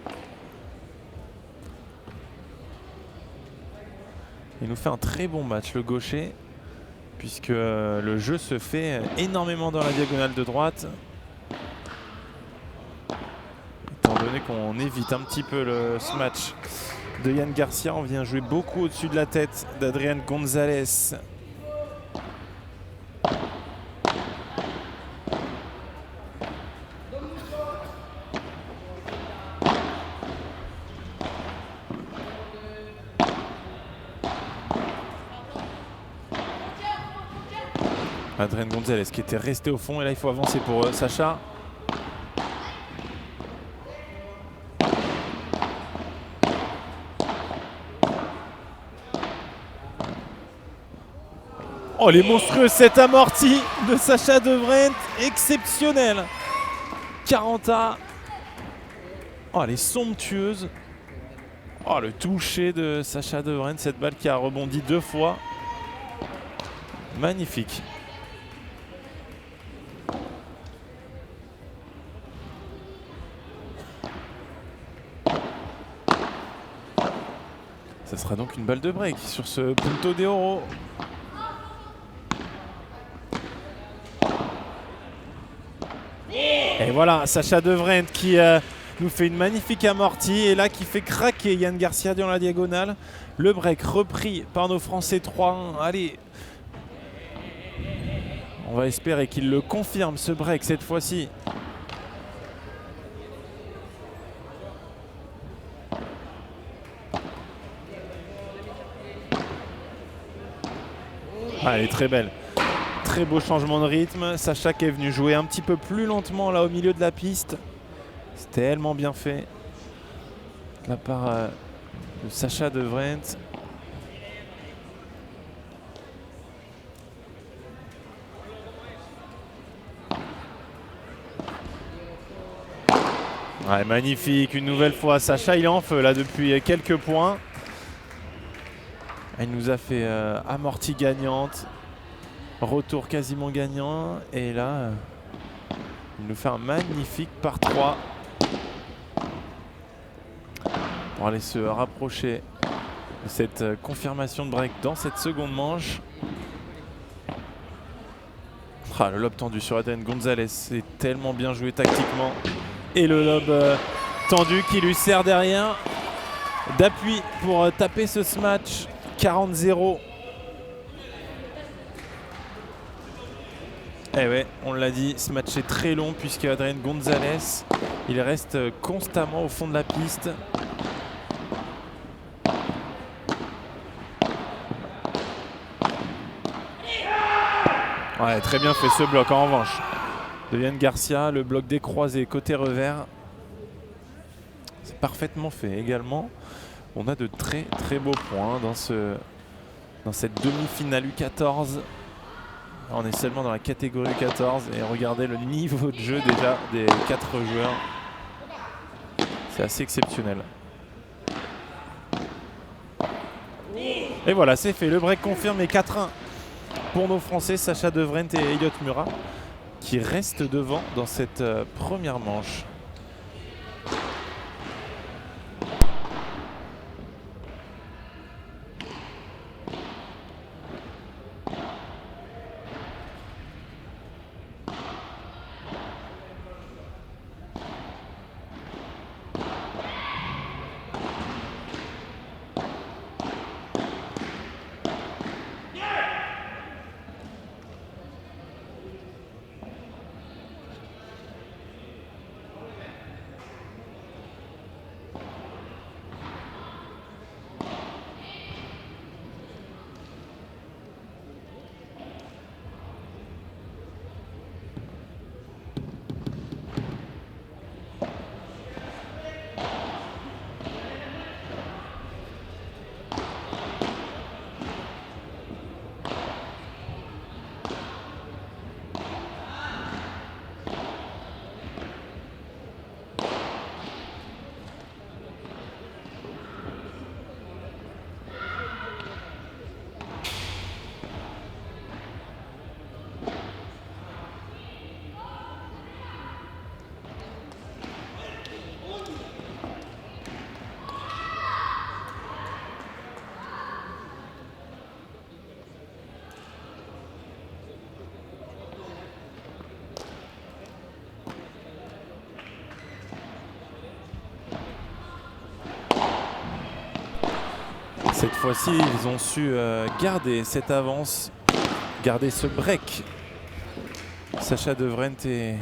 Il nous fait un très bon match, le gaucher, puisque le jeu se fait énormément dans la diagonale de droite. Étant donné qu'on évite un petit peu le smash de Yann Garcia, on vient jouer beaucoup au-dessus de la tête d'Adrian Gonzalez. Adrien Gonzalez qui était resté au fond et là il faut avancer pour Sacha. Oh les monstrueux, cette amorti de Sacha De Vrent, exceptionnel. 40A. Oh elle est somptueuse. Oh le toucher de Sacha De Vrent, cette balle qui a rebondi 2 fois. Magnifique. Ça sera donc une balle de break sur ce Punto de Oro. Et voilà, Sacha De Vrent qui nous fait une magnifique amortie et là qui fait craquer Yann Garcia dans la diagonale. Le break repris par nos Français 3-1. Allez, on va espérer qu'il le confirme ce break cette fois-ci. Ah, elle est très belle. Très beau changement de rythme. Sacha qui est venu jouer un petit peu plus lentement là au milieu de la piste. C'est tellement bien fait de la part de Sacha De Vrent. Ouais, magnifique, une nouvelle fois. Sacha il est en feu là depuis quelques points. Il nous a fait amortie gagnante. Retour quasiment gagnant. Et là, il nous fait un magnifique par 3. Pour aller se rapprocher de cette confirmation de break dans cette seconde manche. Ah, le lob tendu sur Adrien Gonzalez. C'est tellement bien joué tactiquement. Et le lob tendu qui lui sert derrière d'appui pour taper ce smash. 40-0. Eh ouais, on l'a dit, ce match est très long puisque Adrien Gonzalez, il reste constamment au fond de la piste. Ouais, très bien fait ce bloc en revanche de Yann Garcia, le bloc décroisé côté revers. C'est parfaitement fait également. On a de très très beaux points dans cette demi-finale U14. On est seulement dans la catégorie U14 et regardez le niveau de jeu déjà des 4 joueurs. C'est assez exceptionnel. Et voilà, c'est fait. Le break confirme et 4-1 pour nos Français, Sacha De Vrent et Elliot Murat, qui restent devant dans cette première manche. Cette fois-ci, ils ont su garder cette avance, garder ce break. Sacha De Vrent et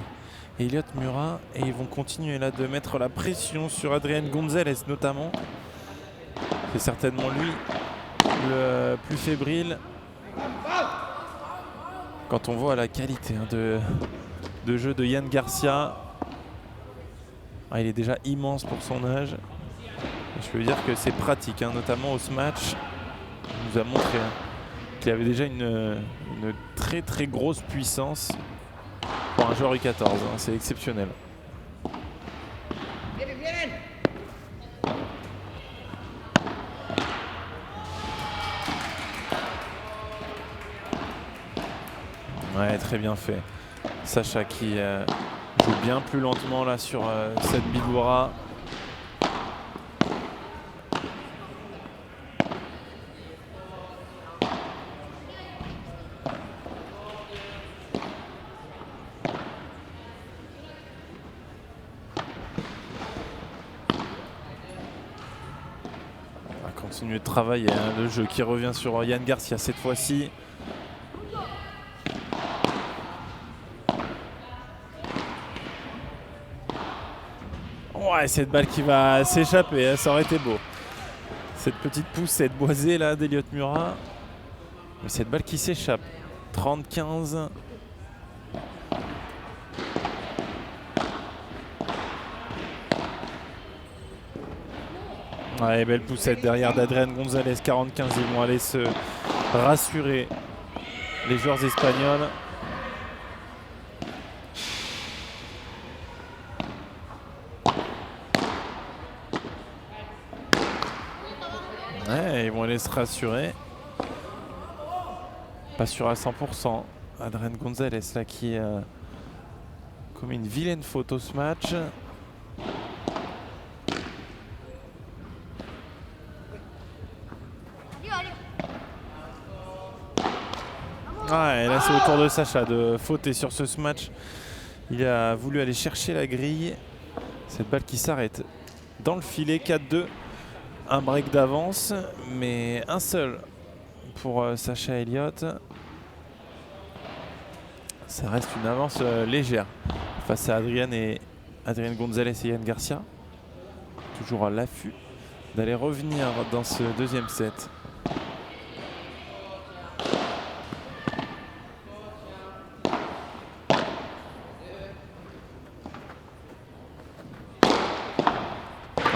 Elliot Murat. Et ils vont continuer là de mettre la pression sur Adrien Gonzalez notamment. C'est certainement lui le plus fébrile. quand on voit la qualité de jeu de Yann Garcia, il est déjà immense pour son âge. Je peux dire que c'est pratique, notamment au smash. Il nous a montré qu'il avait déjà une très très grosse puissance pour un joueur U14. C'est exceptionnel. Ouais, très bien fait. Sacha qui joue bien plus lentement là sur cette Bibura. On va continuer de travailler. Le jeu qui revient sur Yann Garcia cette fois-ci. Ouais, cette balle qui va s'échapper, ça aurait été beau. Cette petite poussette boisée là d'Elliott Murat. Mais cette balle qui s'échappe. 30-15. Ouais, belle poussette derrière d'Adrian Gonzalez, 40-15. Ils vont aller se rassurer, les joueurs espagnols. Ouais, ils vont aller se rassurer. Pas sûr à 100%. Adrian Gonzalez là qui commet une vilaine faute au ce match. Et là c'est au tour de Sacha de fauter sur ce match. Il a voulu aller chercher la grille. Cette balle qui s'arrête dans le filet. 4-2. Un break d'avance, mais un seul pour Sacha Elliott. Ça reste une avance légère face à Adrian Gonzalez et Yann Garcia. Toujours à l'affût d'aller revenir dans ce deuxième set.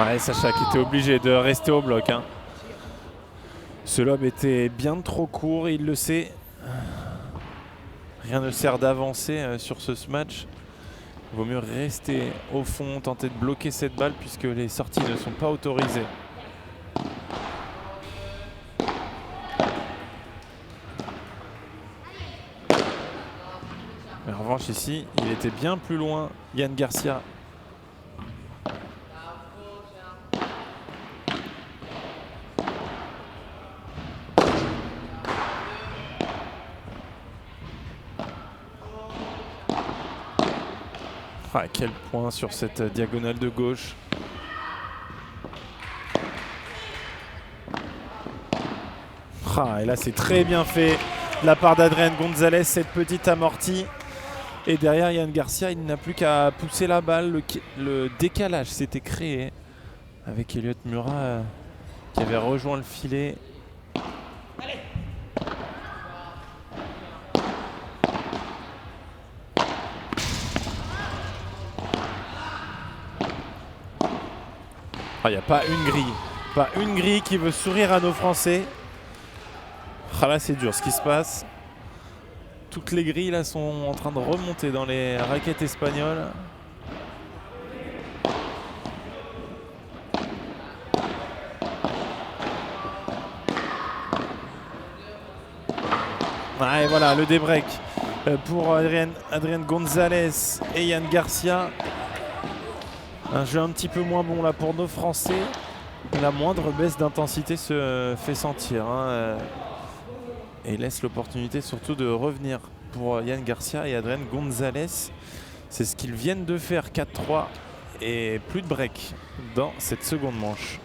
Ouais, Sacha qui était obligé de rester au bloc. Ce lob était bien trop court, il le sait. Rien ne sert d'avancer sur ce match. Il vaut mieux rester au fond, tenter de bloquer cette balle puisque les sorties ne sont pas autorisées. Mais en revanche ici, il était bien plus loin, Yann Garcia. Quel point sur cette diagonale de gauche. Et là c'est très bien fait de la part d'Adrian Gonzalez, cette petite amortie. Et derrière Yann Garcia, il n'a plus qu'à pousser la balle. Le décalage s'était créé avec Elliott Murat qui avait rejoint le filet. Il n'y a pas une grille. Pas une grille qui veut sourire à nos Français. Là c'est dur ce qui se passe. Toutes les grilles là sont en train de remonter dans les raquettes espagnoles. Et voilà le débreak pour Adrian Gonzalez et Yann Garcia. Un jeu un petit peu moins bon là pour nos Français. La moindre baisse d'intensité se fait sentir et laisse l'opportunité surtout de revenir pour Yann Garcia et Adrian Gonzalez. C'est ce qu'ils viennent de faire, 4-3 et plus de break dans cette seconde manche.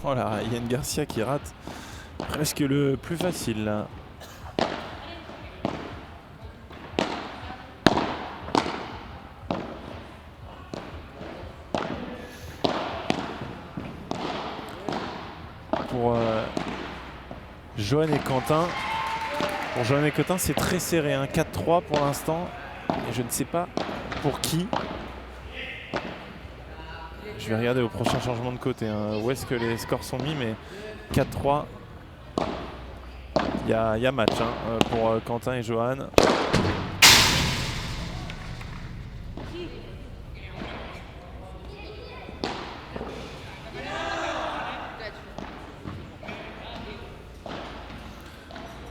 Oh là, Yann Garcia qui rate presque le plus facile là. Pour Johan et Quentin. Pour Johan et Quentin, c'est très serré, hein. 4-3 pour l'instant. Et je ne sais pas pour qui. Je vais regarder au prochain changement de côté, hein, où est-ce que les scores sont mis, mais 4-3. Il y a match, hein, pour Quentin et Johan.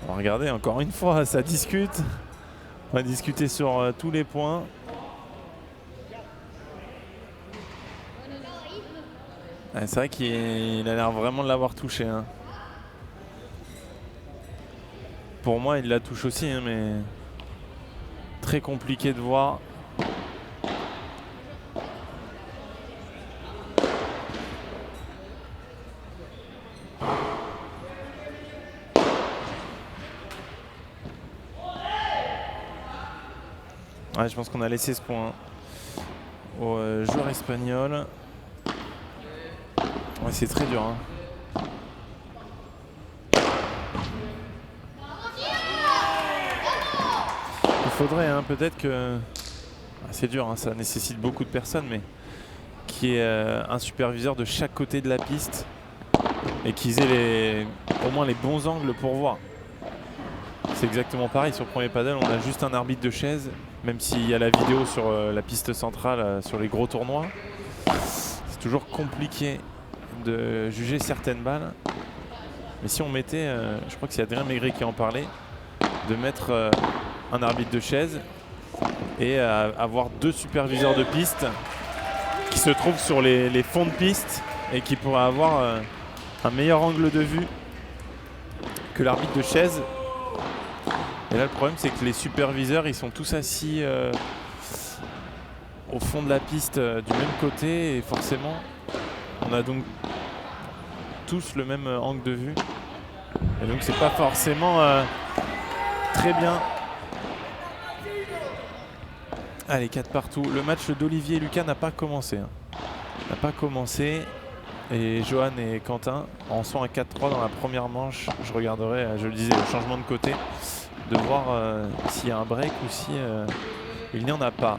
On va regarder encore une fois, ça discute. On va discuter sur tous les points. Ouais, c'est vrai qu'il a l'air vraiment de l'avoir touché, hein. Pour moi, il la touche aussi, hein, mais très compliqué de voir. Ouais, je pense qu'on a laissé ce point au joueur espagnol. Ouais, c'est très dur, hein. Il faudrait, hein, peut-être que... C'est dur, hein, ça nécessite beaucoup de personnes, mais qu'il y ait un superviseur de chaque côté de la piste et qu'ils aient au moins les bons angles pour voir. C'est exactement pareil sur le premier paddle, on a juste un arbitre de chaise, même s'il y a la vidéo sur la piste centrale, sur les gros tournois. C'est toujours compliqué de juger certaines balles. Mais si on mettait, je crois que c'est Adrien Maigret qui en parlait, de mettre un arbitre de chaise et avoir 2 superviseurs de piste qui se trouvent sur les fonds de piste et qui pourraient avoir un meilleur angle de vue que l'arbitre de chaise. Et là, le problème, c'est que les superviseurs, ils sont tous assis au fond de la piste du même côté. Et forcément, on a donc tous le même angle de vue. Et donc, c'est pas forcément très bien. Allez, 4 partout. Le match d'Olivier et Lucas n'a pas commencé, hein. N'a pas commencé. Et Johan et Quentin en sont à 4-3 dans la première manche. Je regarderai, je le disais, le changement de côté, de voir s'il y a un break ou si il n'y en a pas.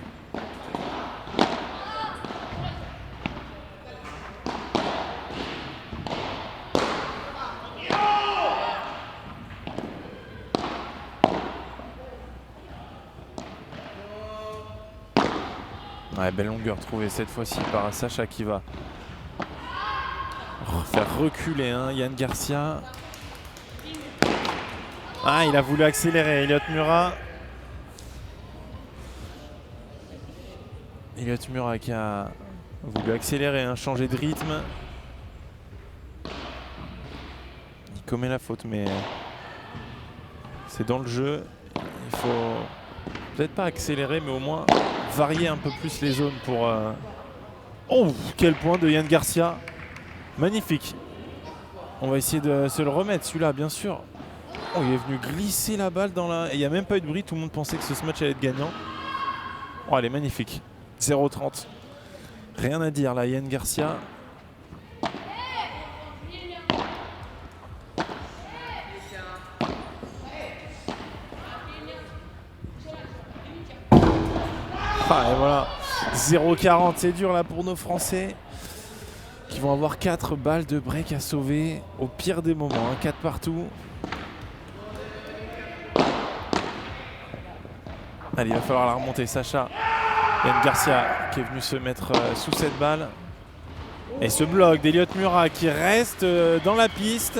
Ouais, belle longueur trouvée cette fois-ci par Sacha qui va faire reculer, hein, Yann Garcia. Ah, il a voulu accélérer, Elliot Murat. Elliot Murat qui a voulu accélérer, hein, changer de rythme. Il commet la faute, mais c'est dans le jeu. Il faut peut-être pas accélérer, mais au moins varier un peu plus les zones pour... Oh, quel point de Yann Garcia. Magnifique. On va essayer de se le remettre, celui-là, bien sûr. Oh, il est venu glisser la balle dans la... Et il n'y a même pas eu de bruit, tout le monde pensait que ce match allait être gagnant. Oh, elle est magnifique. 0-30. Rien à dire là, Yann Garcia. Ah, et voilà. 0-40, c'est dur là pour nos Français qui vont avoir 4 balles de break à sauver au pire des moments, hein, 4 partout. Allez, il va falloir la remonter, Sacha. Yann Garcia qui est venu se mettre sous cette balle. Et ce bloc d'Elliot Murat qui reste dans la piste.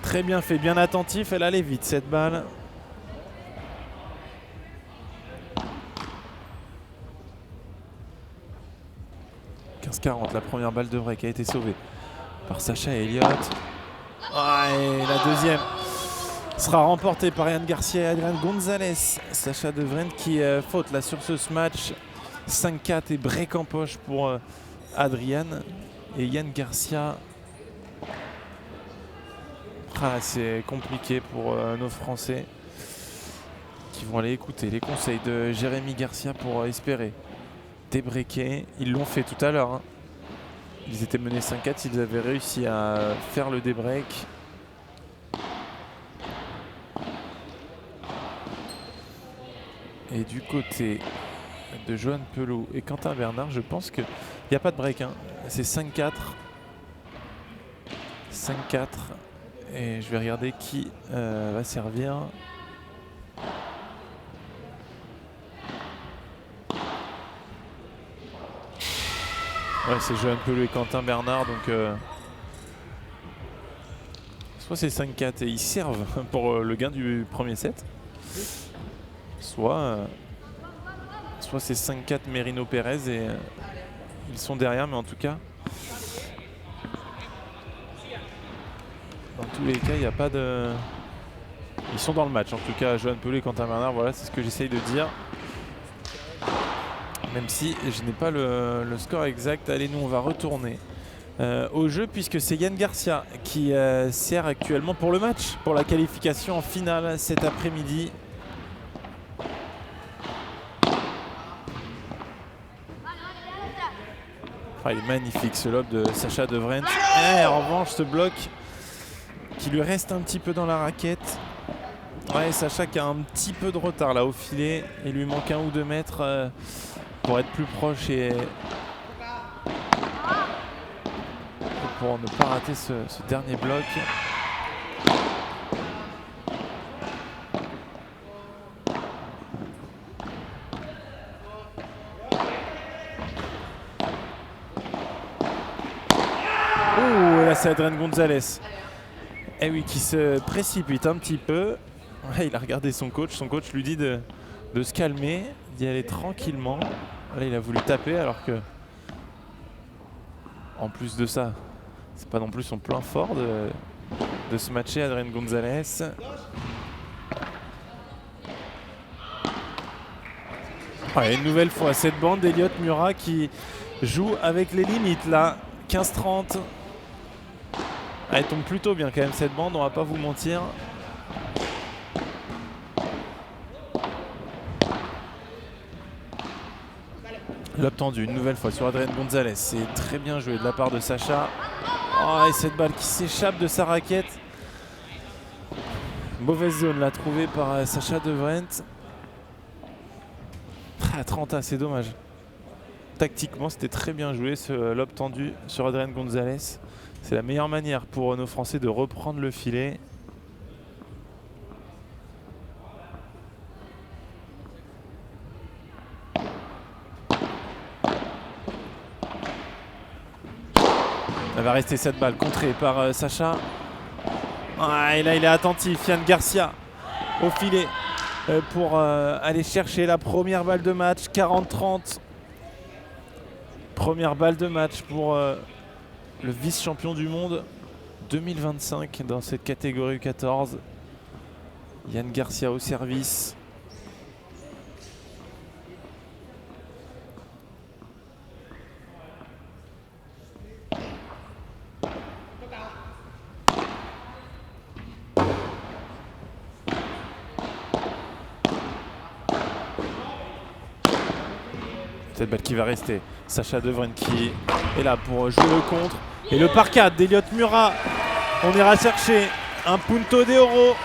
Très bien fait, bien attentif, elle allait vite cette balle. La première balle de break a été sauvée par Sacha et Elliot. Ah, et la deuxième sera remportée par Yann Garcia et Adrian Gonzalez. Sacha De Vrend qui faute là sur ce match. 5-4 et break en poche pour Adrian. et Yann Garcia. Ah, c'est compliqué pour nos Français qui vont aller écouter les conseils de Jérémy Garcia pour espérer débreaker. Ils l'ont fait tout à l'heure. Hein. Ils étaient menés 5-4, ils avaient réussi à faire le débreak. Et du côté de Johan Pelot et Quentin Bernard, je pense qu'il n'y a pas de break. Hein. C'est 5-4. 5-4. Et je vais regarder qui va servir. Ouais, c'est Johan Pelot et Quentin Bernard. Donc, soit c'est 5-4 et ils servent pour le gain du premier set. Soit c'est 5-4 Merino Pérez et ils sont derrière, mais en tout cas, dans tous les cas, il n'y a pas de... Ils sont dans le match, en tout cas, Johan Pelot et Quentin Bernard, voilà, c'est ce que j'essaye de dire. Même si je n'ai pas le score exact. Allez, nous, on va retourner au jeu, puisque c'est Yann Garcia qui sert actuellement pour le match, pour la qualification en finale cet après-midi. Ah, il est magnifique ce lob de Sacha De Vrent. En revanche, ce bloc qui lui reste un petit peu dans la raquette. Ouais, Sacha qui a un petit peu de retard là au filet. Il lui manque 1 ou 2 mètres pour être plus proche et pour ne pas rater ce dernier bloc. C'est Adrien Gonzalez. Eh oui, qui se précipite un petit peu. Ouais, il a regardé son coach. Son coach lui dit de se calmer, d'y aller tranquillement. Là, il a voulu taper alors que, en plus de ça, c'est pas non plus son plein fort de se matcher, Adrien Gonzalez. Ouais, une nouvelle fois, cette bande d'Eliott Murat qui joue avec les limites là. 15-30. Elle tombe plutôt bien quand même cette bande, on va pas vous mentir. Lob tendu une nouvelle fois sur Adrien Gonzalez. C'est très bien joué de la part de Sacha. Oh, et cette balle qui s'échappe de sa raquette. Mauvaise zone là trouvée par Sacha De Vrent. 30 c'est dommage. Tactiquement, c'était très bien joué ce lob tendu sur Adrien Gonzalez. C'est la meilleure manière pour nos Français de reprendre le filet. Elle va rester cette balle contrée par Sacha. Ah, et là, il est attentif. Yann Garcia au filet pour aller chercher la première balle de match. 40-30. Première balle de match pour le vice-champion du monde 2025 dans cette catégorie U14. Yann Garcia au service. Cette balle qui va rester. Sacha De Vrent qui est là pour jouer le contre. Et le par 4 d'Eliott Murat. On ira chercher un punto d'oro.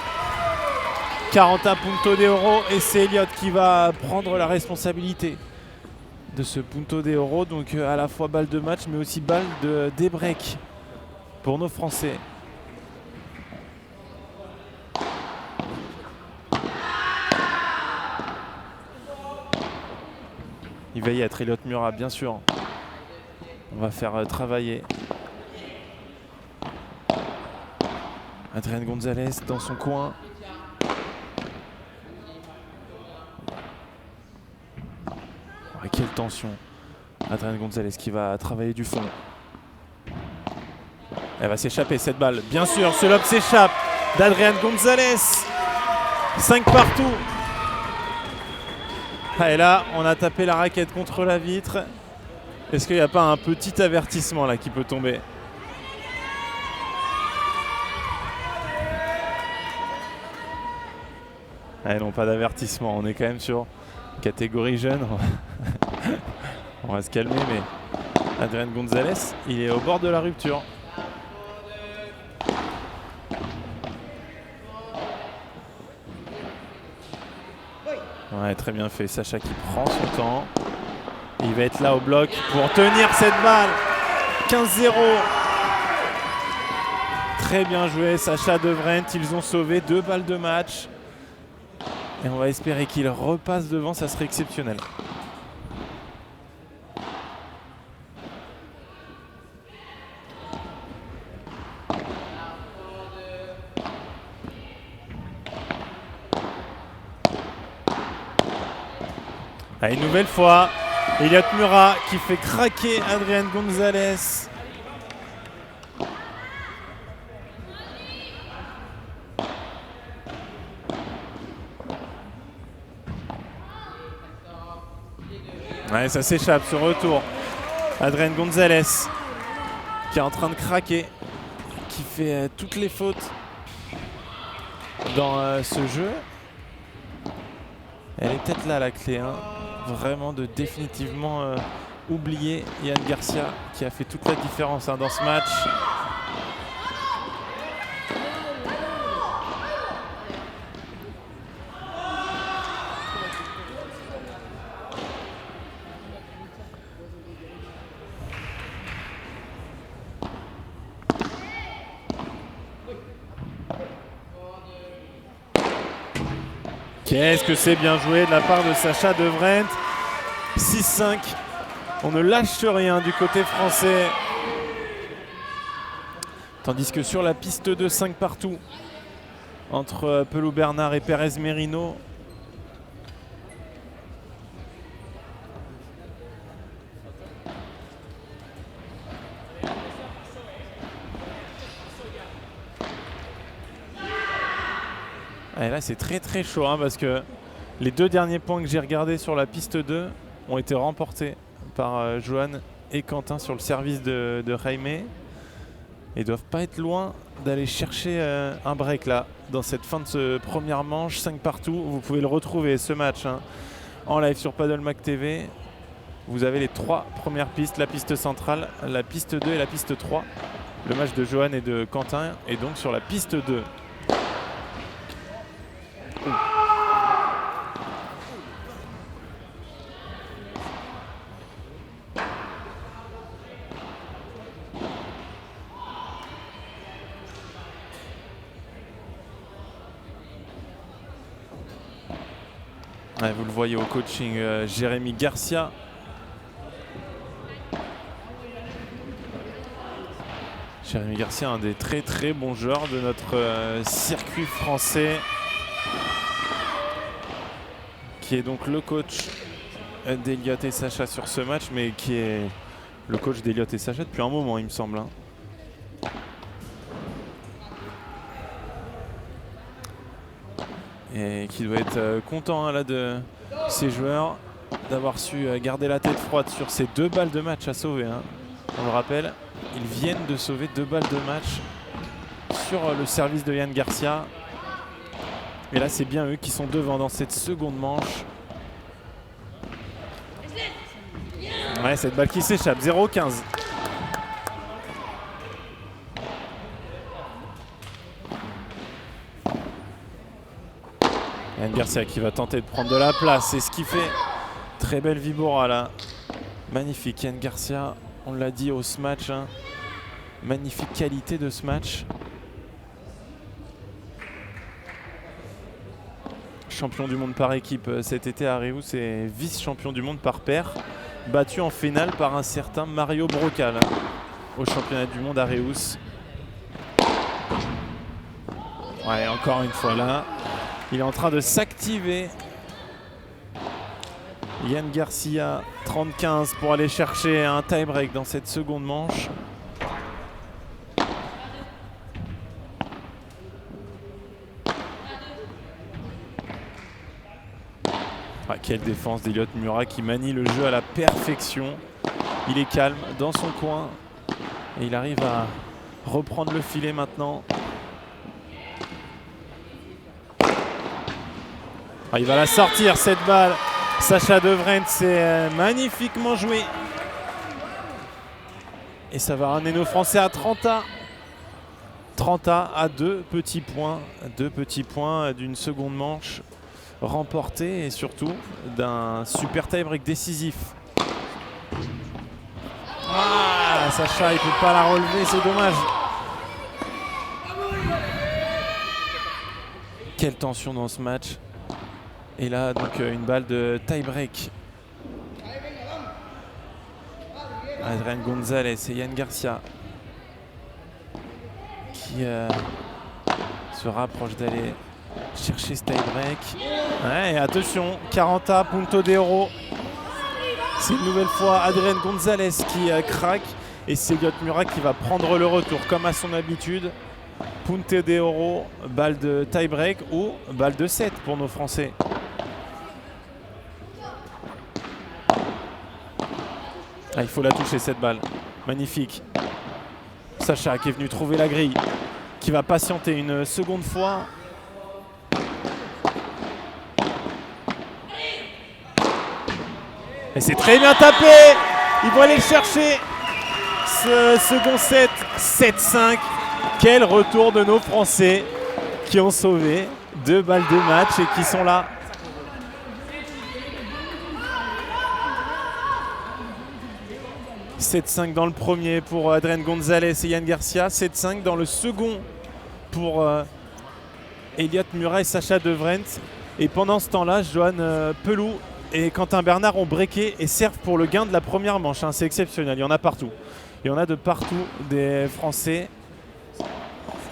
40 punto d'oro. Et c'est Eliott qui va prendre la responsabilité de ce punto d'oro. Donc à la fois balle de match mais aussi balle de débreak pour nos Français. Il va y être Eliott Murat, bien sûr. On va faire travailler Adrien Gonzalez dans son coin. Oh, quelle tension. Adrien Gonzalez qui va travailler du fond. Elle va s'échapper cette balle. Bien sûr, ce lob s'échappe d'Adrien Gonzalez. 5 partout. Et là, on a tapé la raquette contre la vitre. Est-ce qu'il n'y a pas un petit avertissement là qui peut tomber? Ah non, pas d'avertissement. On est quand même sur catégorie jeune. On va se calmer, mais Adrien Gonzalez, il est au bord de la rupture. Ouais, très bien fait. Sacha qui prend son temps. Il va être là au bloc pour tenir cette balle. 15-0. Très bien joué, Sacha De Vrent. Ils ont sauvé 2 balles de match. Et on va espérer qu'il repasse devant, ça serait exceptionnel. Ah, une nouvelle fois, Elliot Murat qui fait craquer Adrien Gonzalez. Ouais, ça s'échappe ce retour. Adrien Gonzalez qui est en train de craquer, qui fait toutes les fautes dans ce jeu. Elle est peut-être là la clé, hein. Vraiment de définitivement oublier Yann Garcia qui a fait toute la différence dans ce match. Qu'est-ce que c'est bien joué de la part de Sacha De Vrent. 6-5. On ne lâche rien du côté français. Tandis que sur la piste 2, 5 partout entre Pelou Bernard et Pérez Merino. Et là c'est très très chaud parce que les 2 derniers points que j'ai regardés sur la piste 2 ont été remportés par Johan et Quentin sur le service de Jaime. Ils doivent pas être loin d'aller chercher un break là dans cette fin de ce première manche. 5 partout. Vous pouvez le retrouver ce match en live sur Paddlemak TV. Vous avez les 3 premières pistes, la piste centrale, la piste 2 et la piste 3. Le match de Johan et de Quentin est donc sur la piste 2. Ouais, vous le voyez au coaching, Jérémy Garcia. Jérémy Garcia, un des très très bons joueurs de notre circuit français, qui est donc le coach d'Elliot et Sacha sur ce match, mais qui est le coach d'Elliot et Sacha depuis un moment, il me semble. Et qui doit être content là de ces joueurs d'avoir su garder la tête froide sur ces 2 balles de match à sauver. On le rappelle, ils viennent de sauver 2 balles de match sur le service de Yann Garcia. Et là c'est bien eux qui sont devant dans cette seconde manche. Ouais, cette balle qui s'échappe, 0-15. Yann Garcia qui va tenter de prendre de la place, c'est ce qu'il fait. Très belle Vibora là. Magnifique Yann Garcia, on l'a dit au ce match. Magnifique qualité de ce match. Champion du monde par équipe cet été à Reus et vice-champion du monde par paire. Battu en finale par un certain Mario Brocal au championnat du monde à Reus. Ouais, encore une fois là. Il est en train de s'activer. Yann Garcia, 30-15 pour aller chercher un tie-break dans cette seconde manche. Ah, quelle défense d'Elliot Murat qui manie le jeu à la perfection. Il est calme dans son coin et il arrive à reprendre le filet maintenant. Ah, il va la sortir cette balle. Sacha De Vrient, c'est magnifiquement joué. Et ça va ramener nos Français à 30A. 30A à 2 petits points. 2 petits points d'une seconde manche remportée et surtout d'un super tie-break décisif. Ah, Sacha, il ne peut pas la relever, c'est dommage. Quelle tension dans ce match. Et là, donc, une balle de tie-break. Adrián González et Yann Garcia qui se rapprochent d'aller chercher ce tie-break. Ouais, et attention, 40A, punto de oro. C'est une nouvelle fois Adrián González qui craque et c'est Elliot Murat qui va prendre le retour comme à son habitude. Punte de oro, balle de tie-break ou balle de 7 pour nos Français. Ah, il faut la toucher cette balle. Magnifique. Sacha qui est venu trouver la grille, qui va patienter une seconde fois. Et c'est très bien tapé. Ils vont aller le chercher. Ce second set, 7-5. Quel retour de nos Français qui ont sauvé 2 balles de match et qui sont là. « 7-5 dans le premier pour Adrián González et Yann Garcia. 7-5 dans le second pour Elliot Murat et Sacha De Vrient. Et pendant ce temps-là, Johan Pelou et Quentin Bernard ont breaké et servent pour le gain de la première manche. Hein. C'est exceptionnel, il y en a partout. Il y en a de partout des Français.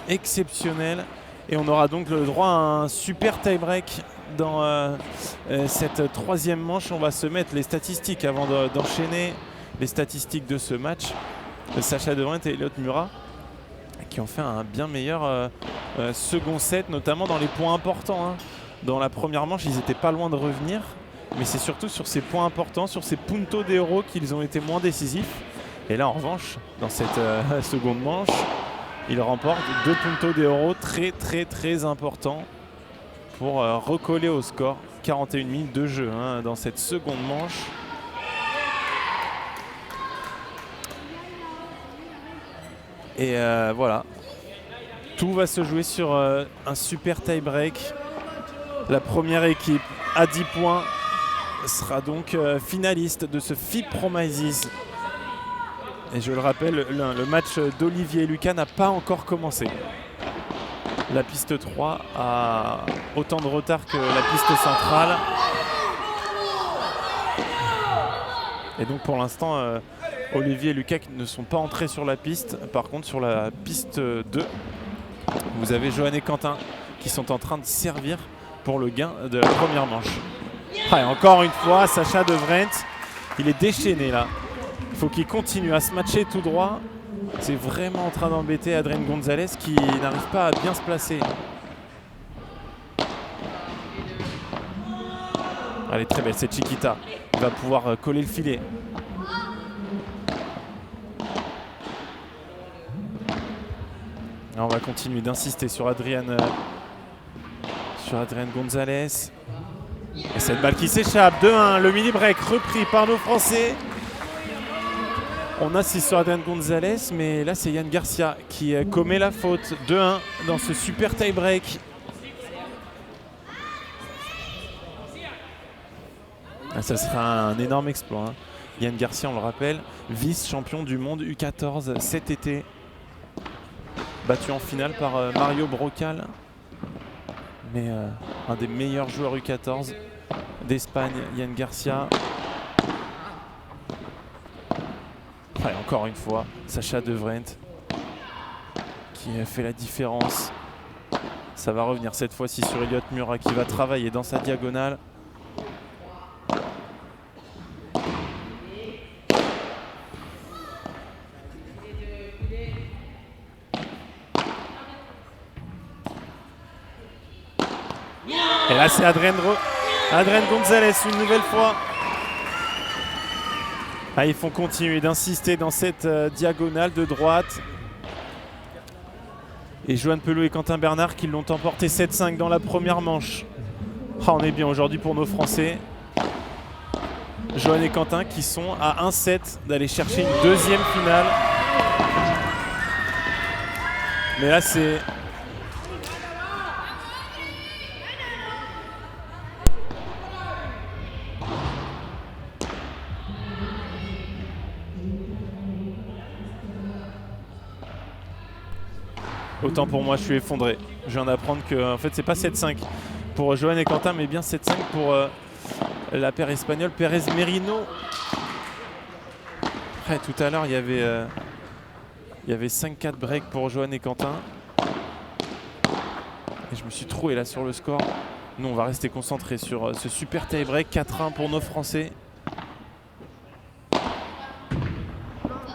Exceptionnel. Et on aura donc le droit à un super tie-break dans cette troisième manche. On va se mettre les statistiques avant d'enchaîner les statistiques de ce match. Sacha De Vrient et Elliot Murat qui ont fait un bien meilleur second set, notamment dans les points importants. Hein. Dans la première manche, ils n'étaient pas loin de revenir, mais c'est surtout sur ces points importants, sur ces puntos de oro qu'ils ont été moins décisifs. Et là, en revanche, dans cette seconde manche, ils remportent 2 puntos de oro très importants pour recoller au score. 41 minutes de jeu hein, dans cette seconde manche. Et voilà, tout va se jouer sur un super tie-break. La première équipe à 10 points sera donc finaliste de ce FIP Promises. Et je le rappelle, le match d'Olivier et Lucas n'a pas encore commencé. La piste 3 a autant de retard que la piste centrale. Et donc pour l'instant, Olivier et Lucas ne sont pas entrés sur la piste. Par contre, sur la piste 2, vous avez Johan et Quentin qui sont en train de servir pour le gain de la première manche. Ah, et encore une fois, Sacha De Vrient, il est déchaîné là. Il faut qu'il continue à se matcher tout droit. C'est vraiment en train d'embêter Adrián González qui n'arrive pas à bien se placer. Elle est très belle, c'est Chiquita. Il va pouvoir coller le filet. On va continuer d'insister sur Adrián González. Et cette balle qui s'échappe, 2-1, le mini-break repris par nos Français. On assiste sur Adrián González, mais là c'est Yann Garcia qui commet la faute. 2-1 dans ce super tie-break. Ça sera un énorme exploit. Hein. Yann Garcia, on le rappelle, vice-champion du monde U14 cet été. Battu en finale par Mario Brocal. Mais un des meilleurs joueurs U14 d'Espagne, Yann Garcia. Et encore une fois, Sacha De Vrient qui fait la différence. Ça va revenir cette fois-ci sur Elliot Murat qui va travailler dans sa diagonale. Et là c'est Adrián González une nouvelle fois. Ah, ils font continuer d'insister dans cette diagonale de droite. Et Johan Pelot et Quentin Bernard qui l'ont emporté 7-5 dans la première manche. Ah, on est bien aujourd'hui pour nos Français. Johan et Quentin qui sont à 1-7 d'aller chercher une deuxième finale. Mais là, c'est... Autant pour moi, je suis effondré. Je viens d'apprendre que en fait, c'est pas 7-5 pour Johan et Quentin, mais bien 7-5 pour la paire espagnole Pérez Merino. Ouais, tout à l'heure, il y avait 5-4 breaks pour Johan et Quentin. Et je me suis troué là sur le score. Nous, on va rester concentré sur ce super tie-break. 4-1 pour nos Français.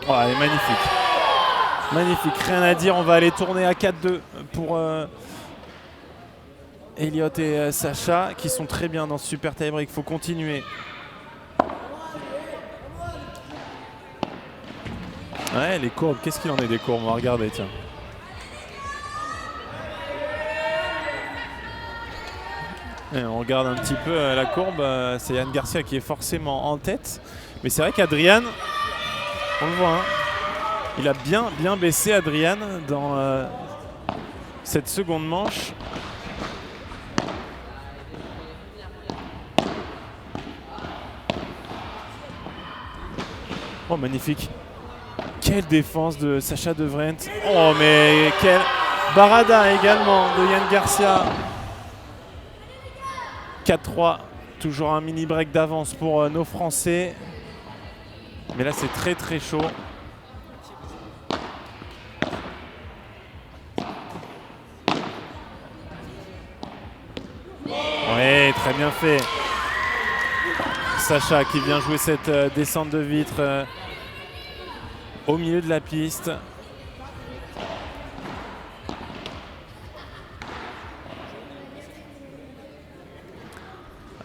Oh, elle est magnifique. Magnifique, rien à dire. On va aller tourner à 4-2 pour Elliot et Sacha qui sont très bien dans ce super tie-break. Il faut continuer. Ouais, les courbes, qu'est-ce qu'il en est des courbes? On va regarder, tiens. Et on regarde un petit peu la courbe. C'est Yann Garcia qui est forcément en tête. Mais c'est vrai qu'Adrian, on le voit, hein, il a bien baissé, Adrian, dans cette seconde manche. Oh, magnifique. Quelle défense de Sacha De Vrent. Oh, mais quel barada également de Yann Garcia. 4-3. Toujours un mini break d'avance pour nos Français. Mais là, c'est très très chaud. Oui, très bien fait. Sacha qui vient jouer cette descente de vitre au milieu de la piste.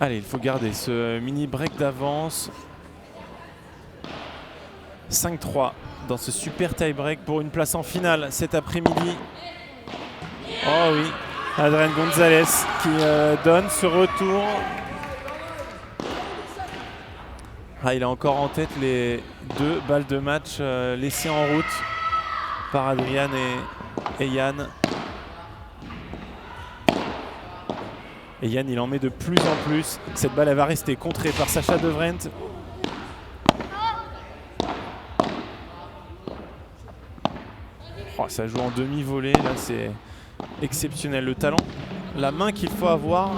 Allez, il faut garder ce mini break d'avance. 5-3 dans ce super tie break pour une place en finale cet après-midi. Oh oui, Adrian Gonzalez qui donne ce retour. Ah, il a encore en tête les 2 balles de match laissées en route par Adrian et Yann. Et Yann, il en met de plus en plus. Cette balle, elle va rester contrée par Sacha De Vrent. Oh, ça joue en demi-volée. Là, c'est exceptionnel. Le talent, la main qu'il faut avoir.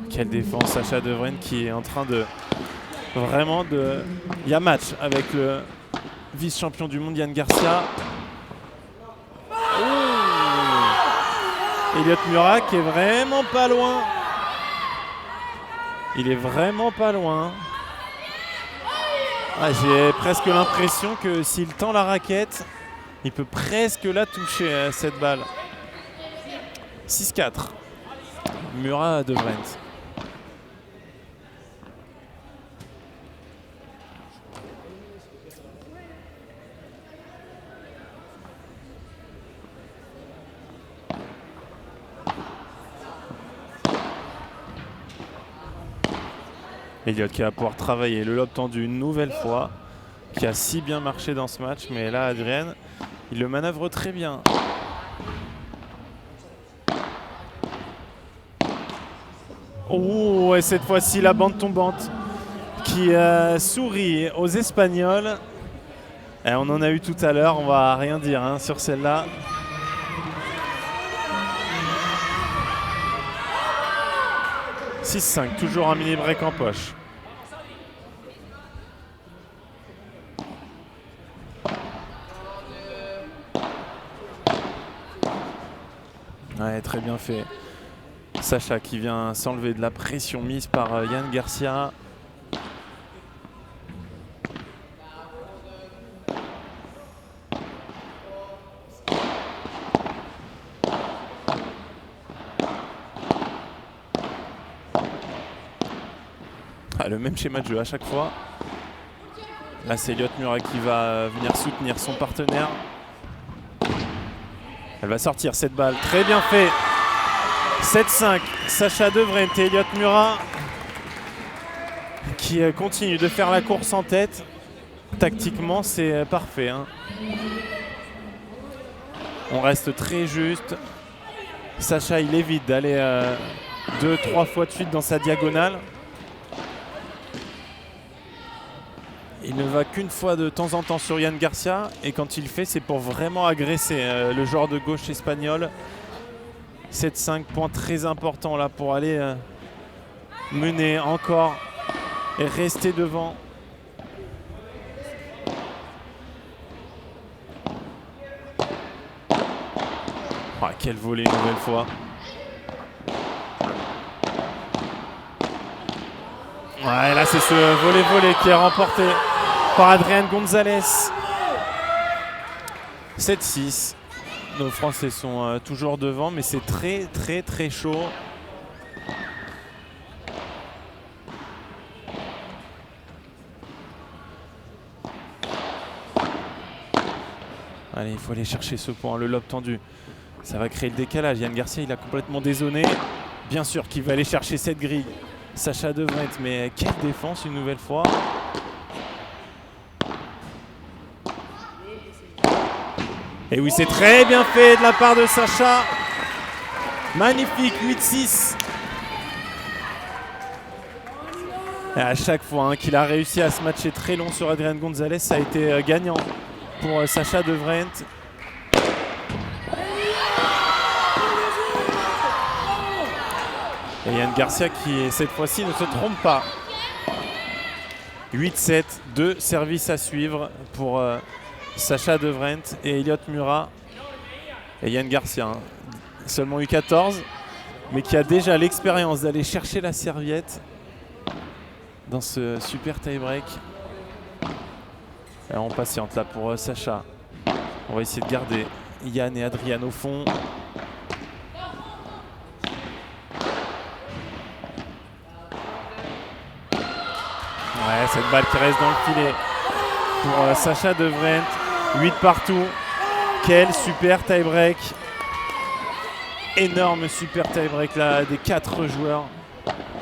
Quelle défense, Sacha De Vrent qui est en train de... Vraiment de... Il y a match avec le vice-champion du monde Yann Garcia. Oh, Elliot Murat qui est vraiment pas loin. Il est vraiment pas loin. Ah, j'ai presque l'impression que s'il tend la raquette, il peut presque la toucher, cette balle. 6-4. Murat De Vrent. Elliot qui va pouvoir travailler le lob tendu une nouvelle fois, qui a si bien marché dans ce match, mais là Adrien, il le manœuvre très bien. Oh, et cette fois-ci la bande tombante qui sourit aux Espagnols. Et on en a eu tout à l'heure, on va rien dire hein, sur celle-là. « 6-5, toujours un mini break en poche. Ouais, très bien fait. Sacha qui vient s'enlever de la pression mise par Yann Garcia. le même schéma de jeu à chaque fois. Là, c'est Elliott Murat qui va venir soutenir son partenaire. Elle va sortir cette balle. Très bien fait. 7-5. Sacha Devreint et Elliott Murat qui continue de faire la course en tête. Tactiquement, c'est parfait. Hein. On reste très juste. Sacha, il évite d'aller 2-3 fois de suite dans sa diagonale. Il ne va qu'une fois de temps en temps sur Yann Garcia. Et quand il le fait, c'est pour vraiment agresser le joueur de gauche espagnol. 7-5 points très importants là pour aller mener encore et rester devant. Ah, quel volley une nouvelle fois. Ouais, là c'est ce volley qui est remporté par Adrián González. 7-6. Nos Français sont toujours devant, mais c'est très chaud. Allez, il faut aller chercher ce point, le lob tendu. Ça va créer le décalage. Yann Garcia, il a complètement dézonné. Bien sûr qu'il va aller chercher cette grille. Sacha Devreint, mais quelle défense une nouvelle fois. Et oui, c'est très bien fait de la part de Sacha. Magnifique, 8-6. Et à chaque fois qu'il a réussi à se matcher très long sur Adrián González, ça a été gagnant pour Sacha Devreint. Et Yann Garcia qui, cette fois-ci, ne se trompe pas. 8-7, 2 services à suivre pour Sacha Devreint et Elliott Murat. Et Yann Garcia, hein, seulement U14, mais qui a déjà l'expérience d'aller chercher la serviette dans ce super tie-break. On patiente là pour Sacha. On va essayer de garder Yann et Adrián au fond. Ouais, cette balle qui reste dans le filet pour Sacha Devreint. 8 partout. Quel super tie-break. Énorme super tie-break là des 4 joueurs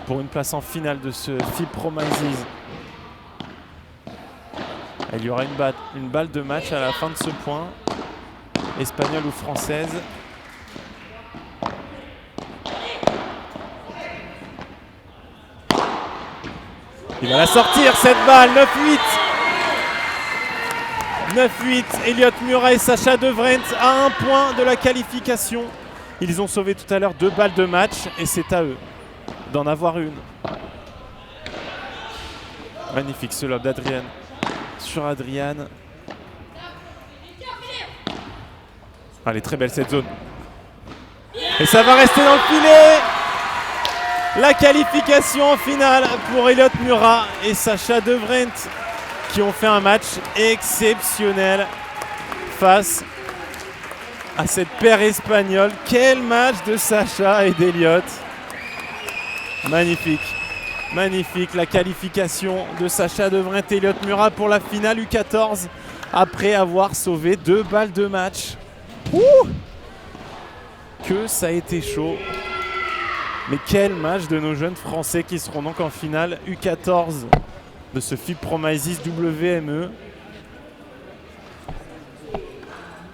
pour une place en finale de ce FIB Promises. Il y aura une balle de match à la fin de ce point. Espagnole ou française. Il va la sortir cette balle. 9-8. 9-8. Elliott Murat et Sacha Devreint à 1 point de la qualification. Ils ont sauvé tout à l'heure 2 balles de match et c'est à eux d'en avoir une. Magnifique ce lob d'Adrián sur Adrián. Elle est très belle cette zone. Et ça va rester dans le filet. La qualification en finale pour Elliott Murat et Sacha Devreint qui ont fait un match exceptionnel face à cette paire espagnole. Quel match de Sacha et d'Elliott. Magnifique. Magnifique la qualification de Sacha Devreint et Elliott Murat pour la finale U14 après avoir sauvé 2 balles de match. Ouh, que ça a été chaud. Mais quel match de nos jeunes Français qui seront donc en finale U14 de ce FIB Promises WME.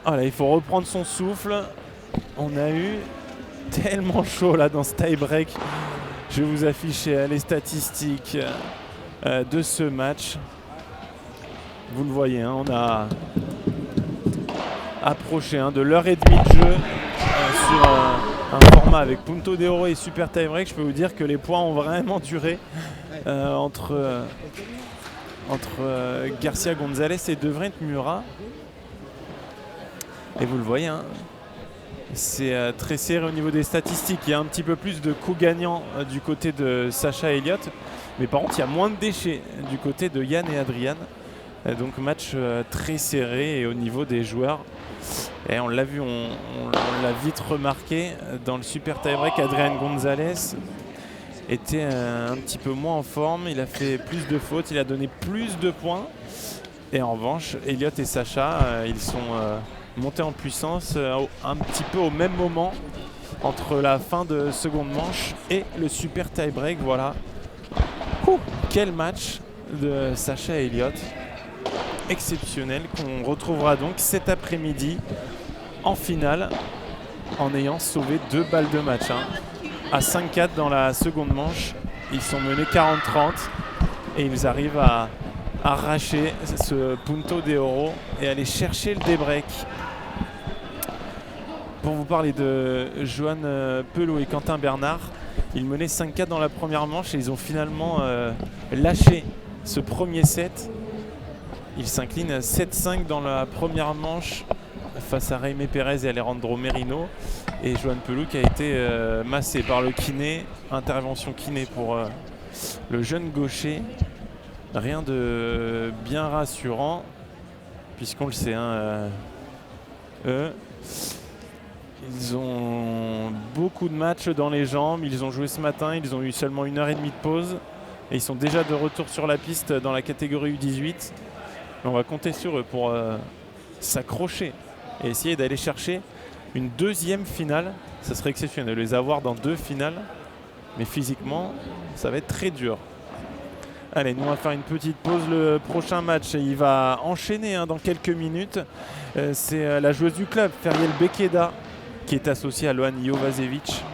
Voilà, il faut reprendre son souffle. On a eu tellement chaud là dans ce tie-break. Je vais vous afficher les statistiques de ce match. Vous le voyez, hein, on a approché de l'heure et demie de jeu sur un format avec Punto de Oro et Super Tie-Break. Je peux vous dire que les points ont vraiment duré entre Garcia González et Devreint Murat. Et vous le voyez, hein, c'est très serré au niveau des statistiques. Il y a un petit peu plus de coups gagnants du côté de Sacha et Elliott. Mais par contre, il y a moins de déchets du côté de Yann et Adrián. Donc match très serré et au niveau des joueurs. Et on l'a vu, on l'a vite remarqué dans le super tie-break. Adrián González était un petit peu moins en forme. Il a fait plus de fautes, il a donné plus de points. Et en revanche, Elliot et Sacha, ils sont montés en puissance un petit peu au même moment entre la fin de seconde manche et le super tie-break. Voilà. Quel match de Sacha et Elliot. Exceptionnel, qu'on retrouvera donc cet après-midi en finale en ayant sauvé 2 balles de match. À 5-4 dans la seconde manche, ils sont menés 40-30 et ils arrivent à arracher ce punto de oro et aller chercher le débreak. Pour vous parler de Johan Pelot et Quentin Bernard, ils menaient 5-4 dans la première manche et ils ont finalement lâché ce premier set. Ils s'inclinent 7-5 dans la première manche face à Jaime Pérez et Alejandro Merino. Et Johan Pelot qui a été massé par le kiné. Intervention kiné pour le jeune gaucher. Rien de bien rassurant, puisqu'on le sait, eux, ils ont beaucoup de matchs dans les jambes. Ils ont joué ce matin, ils ont eu seulement 1h30 de pause. Et ils sont déjà de retour sur la piste dans la catégorie U18. Mais on va compter sur eux pour s'accrocher et essayer d'aller chercher une deuxième finale. Ça serait exceptionnel de les avoir dans 2 finales. Mais physiquement, ça va être très dur. Allez, nous on va faire une petite pause. Le prochain match, il va enchaîner dans quelques minutes. C'est la joueuse du club, Feriel Bekeda, qui est associée à Loan Jovasevic.